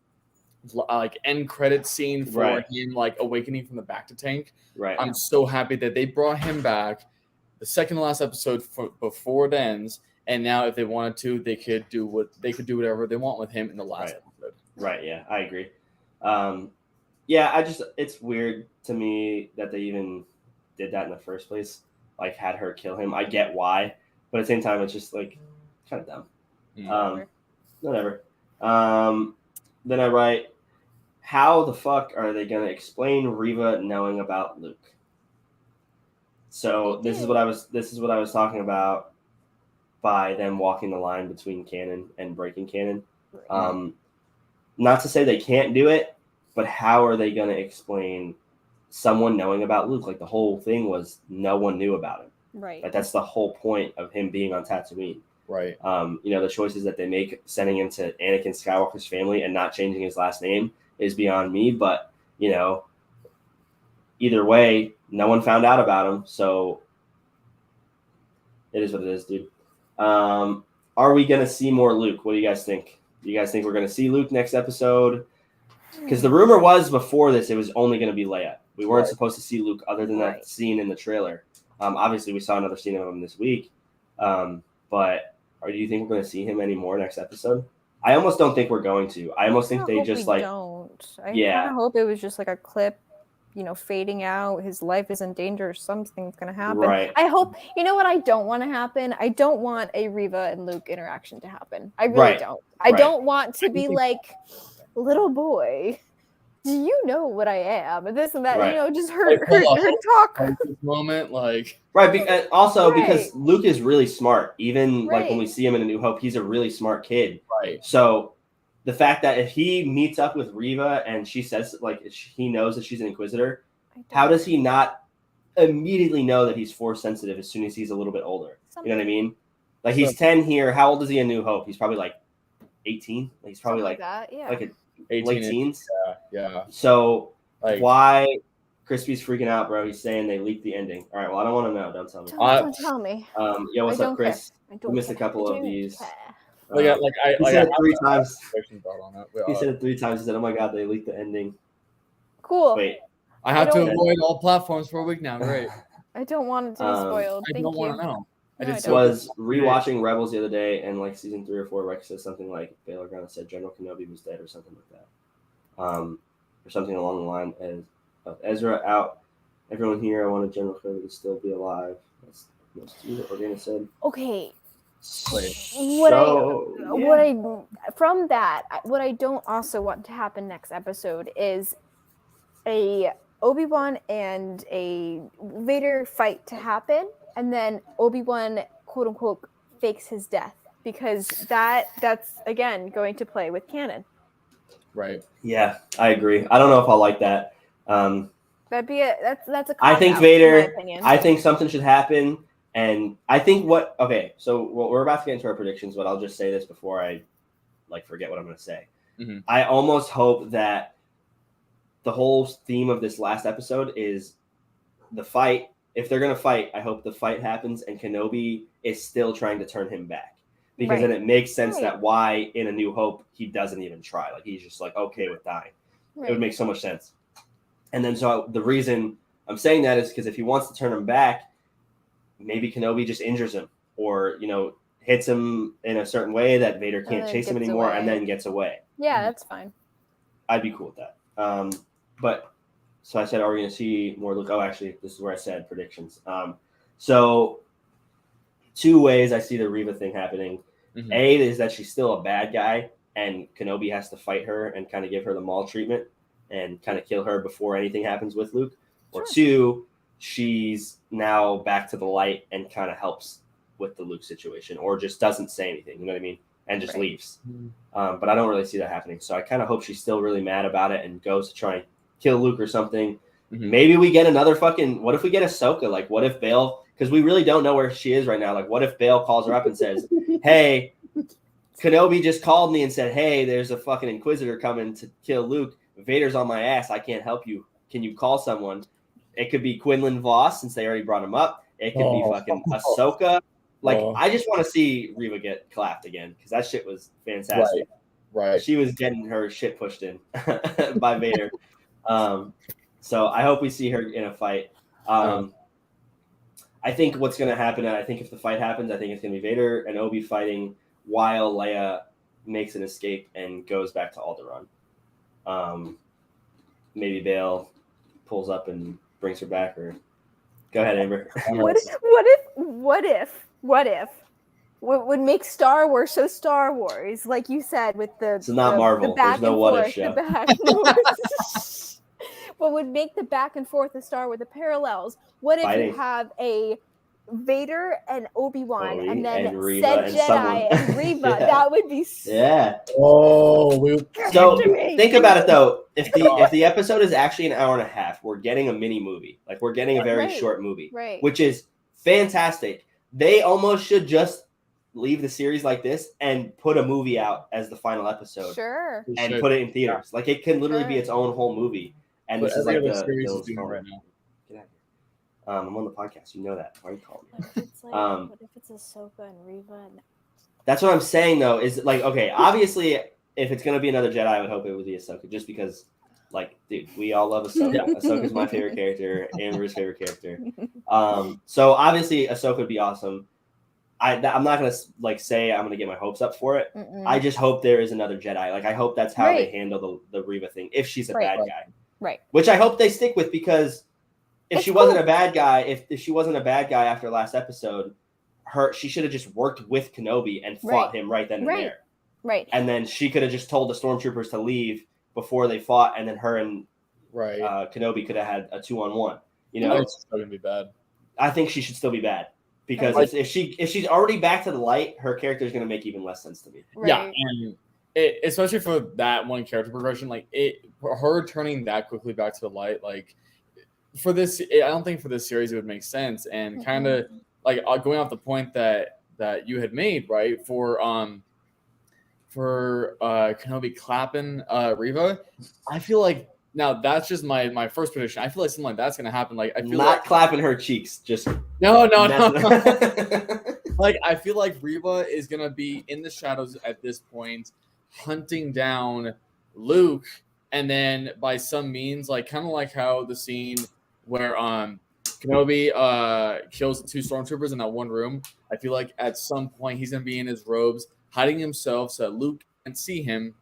like end credit scene for Right. him like awakening from the Bacta tank. Right. I'm so happy that they brought him back the second to last episode before it ends, and now if they wanted to, they could do whatever they want with him in the last episode. Right. Yeah, I agree. It's weird to me that they even did that in the first place. Like, had her kill him. I get why, but at the same time, it's just like kind of dumb. Whatever. Then I write, how the fuck are they gonna explain Reva knowing about Luke? So this is what I was talking about by them walking the line between canon and breaking canon. Not to say they can't do it, but how are they going to explain someone knowing about Luke? Like, the whole thing was no one knew about him. Right. Like, that's the whole point of him being on Tatooine. Right. The choices that they make, sending him to Anakin Skywalker's family and not changing his last name is beyond me. But, either way, no one found out about him. So it is what it is, dude. Are we going to see more Luke? What do you guys think? Do you guys think we're going to see Luke next episode? Because the rumor was before this, it was only going to be Leia. We weren't supposed to see Luke other than that scene in the trailer. Obviously, we saw another scene of him this week. But do you think we're going to see him anymore next episode? I almost don't think we're going to. I almost think they just like. Don't. I kind of hope it was just like a clip, fading out. His life is in danger. Something's going to happen. Right. I hope. You know what I don't want to happen? I don't want a Reva and Luke interaction to happen. I really don't. I don't want to be like, little boy, do you know what I am? And this and that. Just her talk. This moment, like. Right. Because Luke is really smart. Even like when we see him in A New Hope, he's a really smart kid. Right. So the fact that if he meets up with Reva and she says like he knows that she's an Inquisitor, how does he not immediately know that he's Force sensitive as soon as he's a little bit older? You know what I mean? Like, he's 10 here. How old is he in New Hope? He's probably like 18. Like, he's probably like that. Yeah. like a late teens. Yeah. So why? Crispy's freaking out, bro. He's saying they leaked the ending. All right. Well, I don't want to know. Don't tell me. Don't tell me. What's up, Chris? We missed a couple of these. He said it 3 times. He said it 3 times. He said, "Oh my god, they leaked the ending." Cool. Wait. I have to avoid all platforms for a week now. Great. I don't want it to be spoiled. I don't want to know. I was rewatching Rebels the other day, and like season 3 or 4, Rex said something like Bail Organa said General Kenobi was dead or something like that, or something along the line of Ezra out. Everyone here, I wanted General Kenobi to still be alive. That's what Organa said. Okay. What I don't also want to happen next episode is a Obi-Wan and a Vader fight to happen, and then Obi-Wan quote unquote fakes his death, because that's again going to play with canon. Right. Yeah, I agree. I don't know if I'll like that. That'd be that's a. I think Vader. I think something should happen. And I think so we're about to get into our predictions, but I'll just say this before I forget what I'm going to say. Mm-hmm. I almost hope that the whole theme of this last episode is the fight. If they're going to fight, I hope the fight happens and Kenobi is still trying to turn him back, because then it makes sense that why in A New Hope he doesn't even try. Like, he's just like, okay with dying. It would make so much sense. And then so the reason I'm saying that is because if he wants to turn him back, maybe Kenobi just injures him or, hits him in a certain way that Vader can't chase him anymore and then gets away. Yeah, that's fine. I'd be cool with that. But so I said, are we going to see more Luke? Oh, actually, this is where I said predictions. So 2 ways I see the Reva thing happening. Mm-hmm. A is that she's still a bad guy and Kenobi has to fight her and kind of give her the Maul treatment and kind of kill her before anything happens with Luke. Sure. Or 2, she's now back to the light and kind of helps with the Luke situation, or just doesn't say anything, you know what I mean, and just leaves. Mm-hmm. But I don't really see that happening. So I kind of hope she's still really mad about it and goes to try and kill Luke or something. Mm-hmm. Maybe we get another what if we get Ahsoka? Like, what if Bail, because we really don't know where she is right now. Like, what if Bail calls her up and says, hey, Kenobi just called me and said, hey, there's a fucking Inquisitor coming to kill Luke. Vader's on my ass. I can't help you. Can you call someone? It could be Quinlan Voss, since they already brought him up. It could be fucking Ahsoka. Like, I just want to see Reva get clapped again, because that shit was fantastic. Right. She was getting her shit pushed in by Vader. So I hope we see her in a fight. I think what's going to happen, and I think if the fight happens, I think it's going to be Vader and Obi fighting while Leia makes an escape and goes back to Alderaan. Maybe Bail pulls up and brings her back, or go ahead, Amber. What if what would make Star Wars so Star Wars, like you said, with the it's not Marvel. The back There's no and what forth, if show. The back, what would make the back and forth of Star Wars, the parallels? What if you have a Vader and Obi-Wan and then and Reva said and Jedi someone. and Reva? Yeah. That would be So think about it though. If the episode is actually an hour and a half, we're getting a mini movie. Like we're getting a very short movie, which is fantastic. They almost should just leave the series like this and put a movie out as the final episode. Sure. And put it in theaters. Like it can literally be its own whole movie. And but this is like the series is doing right now. Get out of here. I'm on the podcast. You know that. Why are you calling me? What if it's Ahsoka and Reva? That's what I'm saying though. Is like, okay, obviously if it's gonna be another Jedi, I would hope it would be Ahsoka, just because, like, dude, we all love Ahsoka. Ahsoka's my favorite character, Amber's favorite character. So obviously Ahsoka would be awesome. I'm not gonna like say I'm gonna get my hopes up for it. I just hope there is another Jedi. Like I hope that's how they handle the Reva thing. If she's a bad guy, which I hope they stick with, because if she wasn't a bad guy, if she wasn't a bad guy after last episode, she should have just worked with Kenobi and fought him right then and there. Right. And then she could have just told the stormtroopers to leave before they fought, and then her and Kenobi could have had a 2-on-1. You know, it's still gonna be bad. I think she should still be bad, because if she's already back to the light, her character is going to make even less sense to me. Yeah, and especially for that one character progression, like her turning that quickly back to the light, like for this, I don't think for this series it would make sense. And kind of like going off the point that you had made, right, for Kenobi clapping Reva, I feel like, now that's just my first prediction. I feel like something like that's gonna happen. Like I feel not clapping her cheeks, just no. Like I feel like Reva is gonna be in the shadows at this point, hunting down Luke, and then by some means, like kind of like how the scene where Kenobi kills the 2 stormtroopers in that one room. I feel like at some point he's gonna be in his robes, hiding himself so that Luke can see him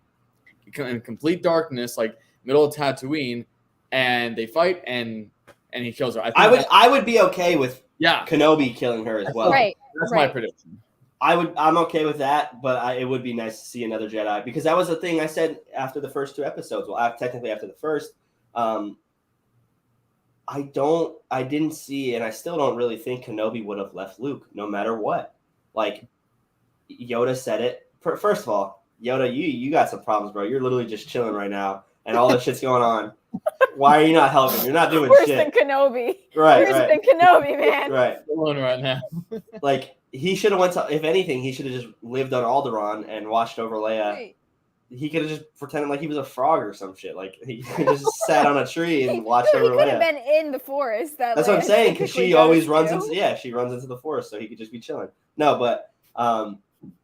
in complete darkness, like middle of Tatooine, and they fight and he kills her. I would be okay with Kenobi killing her as well. Right. That's my prediction. I'm okay with that, but it would be nice to see another Jedi, because that was the thing I said after the first 2 episodes. Well, technically after the first, I didn't see, and I still don't really think Kenobi would have left Luke no matter what. Like Yoda said it. First of all, Yoda, you got some problems, bro. You're literally just chilling right now, and all this shit's going on. Why are you not helping? You're not doing Worse shit. Than Kenobi. Right. Worse than Kenobi, man. Right. Alone right now. Like he should have went to. If anything, he should have just lived on Alderaan and watched over Leia. Right. He could have just pretended like he was a frog or some shit. Like he just sat on a tree and watched over Leia. He could have been in the forest. That's what I'm saying, because she always runs into. She runs into the forest, so he could just be chilling. No, but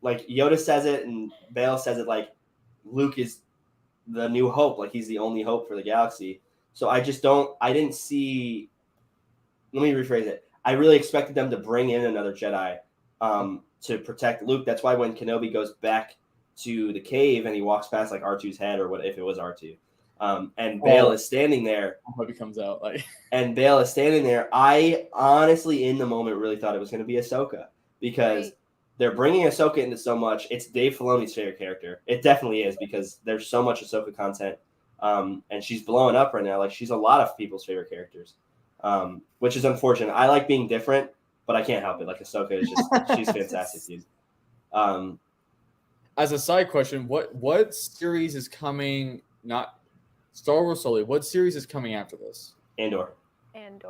like Yoda says it and Bail says it, like Luke is the new hope, like he's the only hope for the galaxy. So I didn't see. Let me rephrase it. I really expected them to bring in another Jedi to protect Luke. That's why when Kenobi goes back to the cave and he walks past like R2's head, or what if it was R2, and Bail is standing there. I hope he comes out and Bail is standing there. I honestly, in the moment, really thought it was going to be Ahsoka, because they're bringing Ahsoka into so much. It's Dave Filoni's favorite character. It definitely is, because there's so much Ahsoka content, and she's blowing up right now. Like she's a lot of people's favorite characters, which is unfortunate. I like being different, but I can't help it. Like Ahsoka is just she's fantastic, dude. As a side question, what series is coming? Not Star Wars solely. What series is coming after this? Andor, and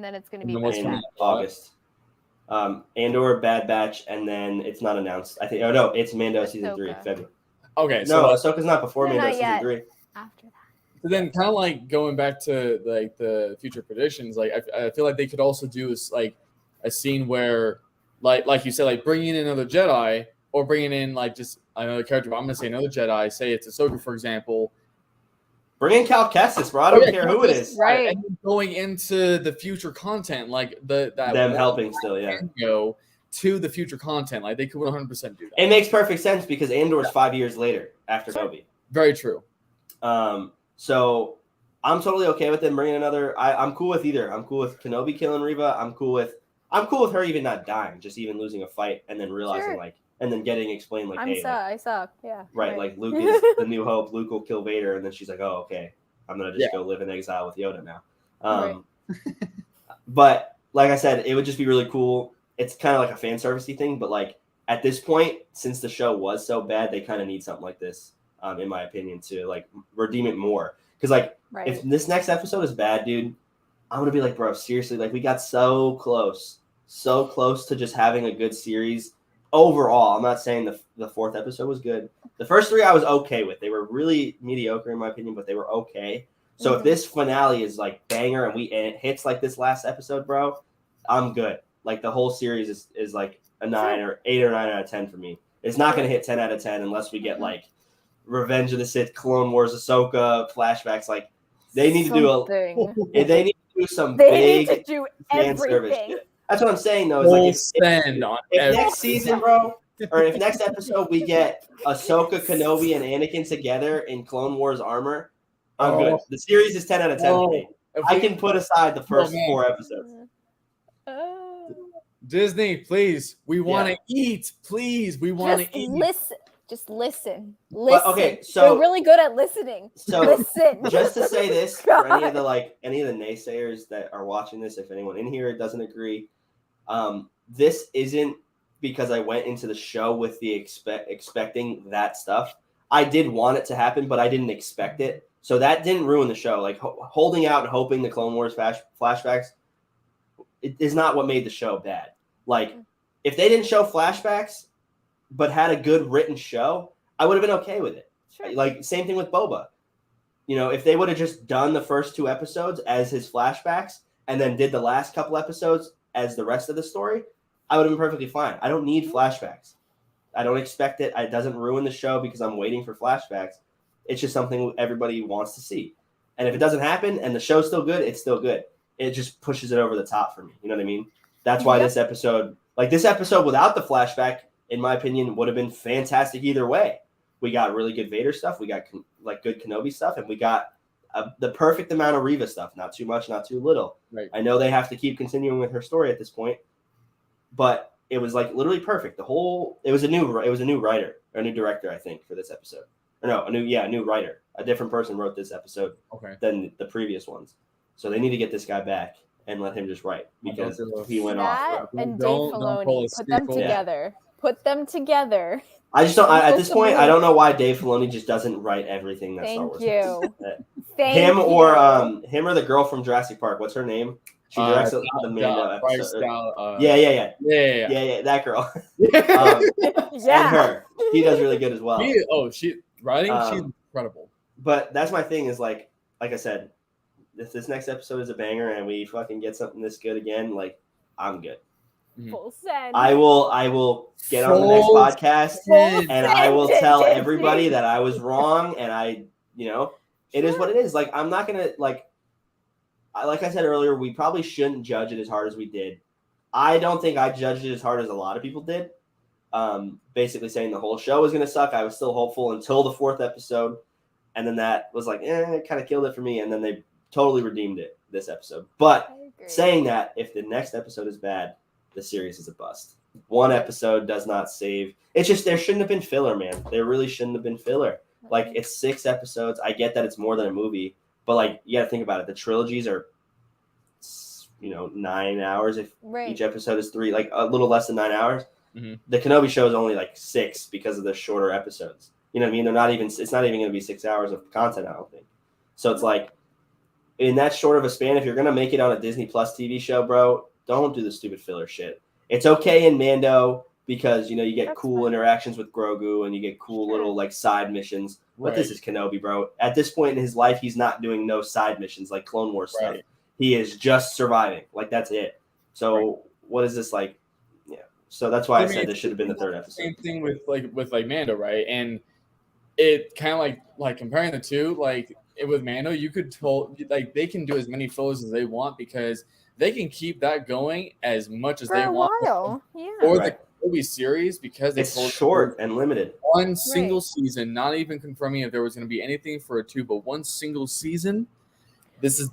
then it's going to be in August. Andor, Bad Batch, and then it's not announced. I think. Oh no, it's Mando season 3, February. Okay, so Ahsoka's not before Mando season 3. After that. So then, kind of like going back to like the future predictions, like I feel like they could also do is like a scene where, like you said, like bringing in another Jedi, or bringing in like just another character. But I'm gonna say another Jedi. Say it's Ahsoka, for example. Bring in Cal Kestis, bro. I don't care who it is. Right. And then going into the future content, like them helping still, go to the future content, like they could 100% do that. It makes perfect sense because Andor's 5 years later after Kenobi. Very true. So I'm totally okay with them bringing another. I'm cool with either. I'm cool with Kenobi killing Reva. I'm cool with her even not dying, just even losing a fight and then realizing and then getting explained like, I suck. Yeah. Right. Like Luke is the New Hope. Luke will kill Vader, and then she's like, "Oh, okay, I'm gonna just go live in exile with Yoda now." But like I said, it would just be really cool. It's kind of like a fan servicey thing, but like at this point, since the show was so bad, they kind of need something like this, in my opinion, to like redeem it more. Because like if this next episode is bad, dude, I'm gonna be like, bro, seriously, like we got so close to just having a good series. Overall, I'm not saying the fourth episode was good. The first three I was okay with. They were really mediocre in my opinion, but they were okay. So if this finale is like banger and it hits like this last episode, bro, I'm good. Like the whole series is like a 9 or 8 or 9 out of 10 for me. It's not going to hit 10 out of 10 unless we get like Revenge of the Sith, Clone Wars, Ahsoka, flashbacks. Like they need to do they need to do some big fan service shit. That's what I'm saying, though. Is like if next season, bro, or if next episode we get Ahsoka, Kenobi, and Anakin together in Clone Wars armor, I'm good. The series is 10 out of 10 for me. I can put aside the first 4 episodes. Disney, please. We want to eat. Please. We want to eat. Just listen. But, okay, so we're really good at listening. So listen. Just to say this for any of the naysayers that are watching this, if anyone in here doesn't agree, this isn't because I went into the show with the expecting that stuff. I did want it to happen, but I didn't expect it. So that didn't ruin the show. Like holding out and hoping the Clone Wars flashbacks is not what made the show bad. Like if they didn't show flashbacks but had a good written show, I would have been okay with it. Sure. Like same thing with Boba. You know, if they would have just done the first 2 episodes as his flashbacks and then did the last couple episodes as the rest of the story, I would have been perfectly fine. I don't need flashbacks. I don't expect it. It doesn't ruin the show because I'm waiting for flashbacks. It's just something everybody wants to see. And if it doesn't happen and the show's still good, it's still good. It just pushes it over the top for me. You know what I mean? That's why this episode without the flashback, in my opinion, would have been fantastic either way. We got really good Vader stuff. We got like good Kenobi stuff. And we got the perfect amount of Reva stuff. Not too much, not too little. Right. I know they have to keep continuing with her story at this point. But it was like literally perfect. It was a new writer or a new director, I think, for this episode. Or no, a new writer. A different person wrote this episode than the previous ones. So they need to get this guy back and let him just write because he went off. And Dave Filoni, put them together. Put them together. I just don't. At this point, I don't know why Dave Filoni just doesn't write everything that Star Wars. Thank him you. Or him or the girl from Jurassic Park. What's her name? She directs the Mando episode. Yeah, that girl. And her. She does really good as well. She's incredible. But that's my thing is like I said, if this next episode is a banger and we fucking get something this good again, like I'm good. Full send. I will get on the next podcast and I will tell everybody that I was wrong and it is what it is. Like I'm not gonna like I said earlier, we probably shouldn't judge it as hard as we did. I don't think I judged it as hard as a lot of people did. Basically saying the whole show was going to suck. I was still hopeful until the 4th episode. And then that was like, it kind of killed it for me. And then they totally redeemed it this episode. But saying that, if the next episode is bad, the series is a bust. 1 episode does not save. It's just there shouldn't have been filler, man. There really shouldn't have been filler. Like, it's 6 episodes. I get that it's more than a movie. But, like, you got to think about it. The trilogies are, 9 hours. If each episode is 3, like a little less than 9 hours. Mm-hmm. The Kenobi show is only like 6 because of the shorter episodes. You know what I mean? It's not even going to be 6 hours of content, I don't think. So it's like, in that short of a span, if you're going to make it on a Disney Plus TV show, bro, don't do the stupid filler shit. It's okay in Mando because, you get cool interactions with Grogu and you get cool little like side missions. But this is Kenobi, bro. At this point in his life, he's not doing no side missions like Clone Wars stuff. He is just surviving. Like, that's it. So what is this like? Yeah, So that's why I said this should have been the third episode. Same thing with Mando, right? And it kind of like comparing the two, like with Mando, you could like they can do as many fillers as they want because they can keep that going as much as they want. While. Yeah. Or the Kenobi series because it's short and limited. One single season, not even confirming if there was going to be anything for a 2, but one single season. This is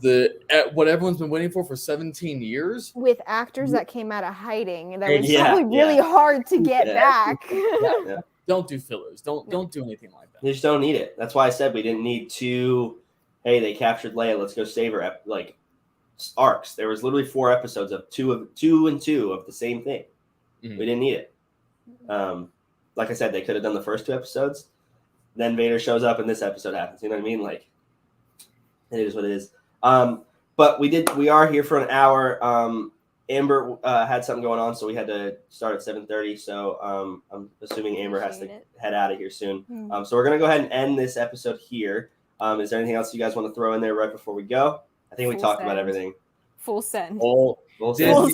what everyone's been waiting for 17 years. With actors that came out of hiding, that was probably really hard to get back. Yeah. Don't do fillers. Don't do anything like that. You just don't need it. That's why I said we didn't need 2. Hey, they captured Leia. Let's go save her. Like arcs. There was literally 4 episodes of two of the same thing. Mm-hmm. We didn't need it. Like I said, they could have done the first 2 episodes. Then Vader shows up and this episode happens. You know what I mean? Like, it is what it is. But we are here for an hour. Amber had something going on, so we had to start at 7:30. So I'm assuming Amber has to head out of here soon. Mm-hmm. So we're going to go ahead and end this episode here. Is there anything else you guys want to throw in there right before we go? I think we talked about everything. Full send. Full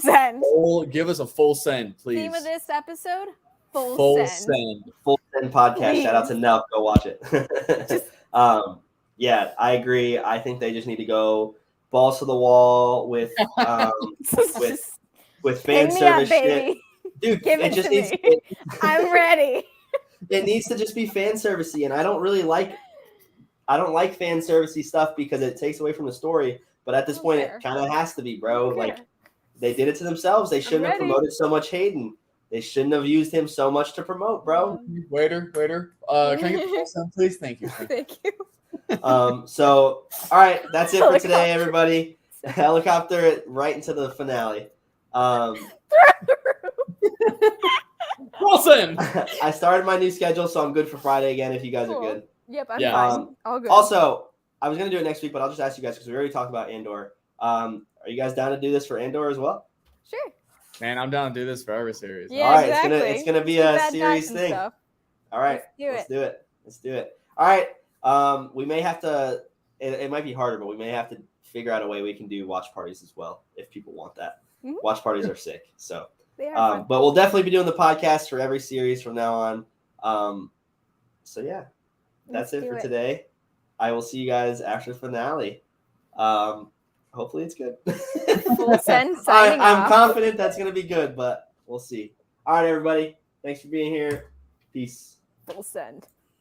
send. Give us a full send, please. Theme of this episode? Full send. Full send podcast. Please. Shout out to Nelk. Go watch it. Yeah, I agree. I think they just need to go balls to the wall with fan service shit. Dude, Give it just to needs. me. I'm ready. It needs to just be fan servicey, and I don't like fan servicey stuff because it takes away from the story. But at this point, it kind of has to be, bro. Like they did it to themselves. They shouldn't have promoted so much Hayden. They shouldn't have used him so much to promote, bro. Waiter. Can I get the full send, please? Thank you. Thank you. So, all right, that's it for today, everybody. Helicopter right into the finale. Wilson! I started my new schedule, so I'm good for Friday again if you guys are good. Yep, I'm fine. All good. Also, I was going to do it next week, but I'll just ask you guys because we already talked about Andor. Are you guys down to do this for Andor as well? Sure. Man, I'm down to do this for every series. Yeah, all right, exactly. It's gonna be a series thing. Stuff. All right, let's do it. All right, we may have to. It might be harder, but we may have to figure out a way we can do watch parties as well if people want that. Mm-hmm. Watch parties are sick, so. But we'll definitely be doing the podcast for every series from now on. So yeah, that's it for today. I will see you guys after the finale. Hopefully it's good. Full send signing I'm off. confident that's going to be good, but we'll see. All right, everybody. Thanks for being here. Peace. Full send.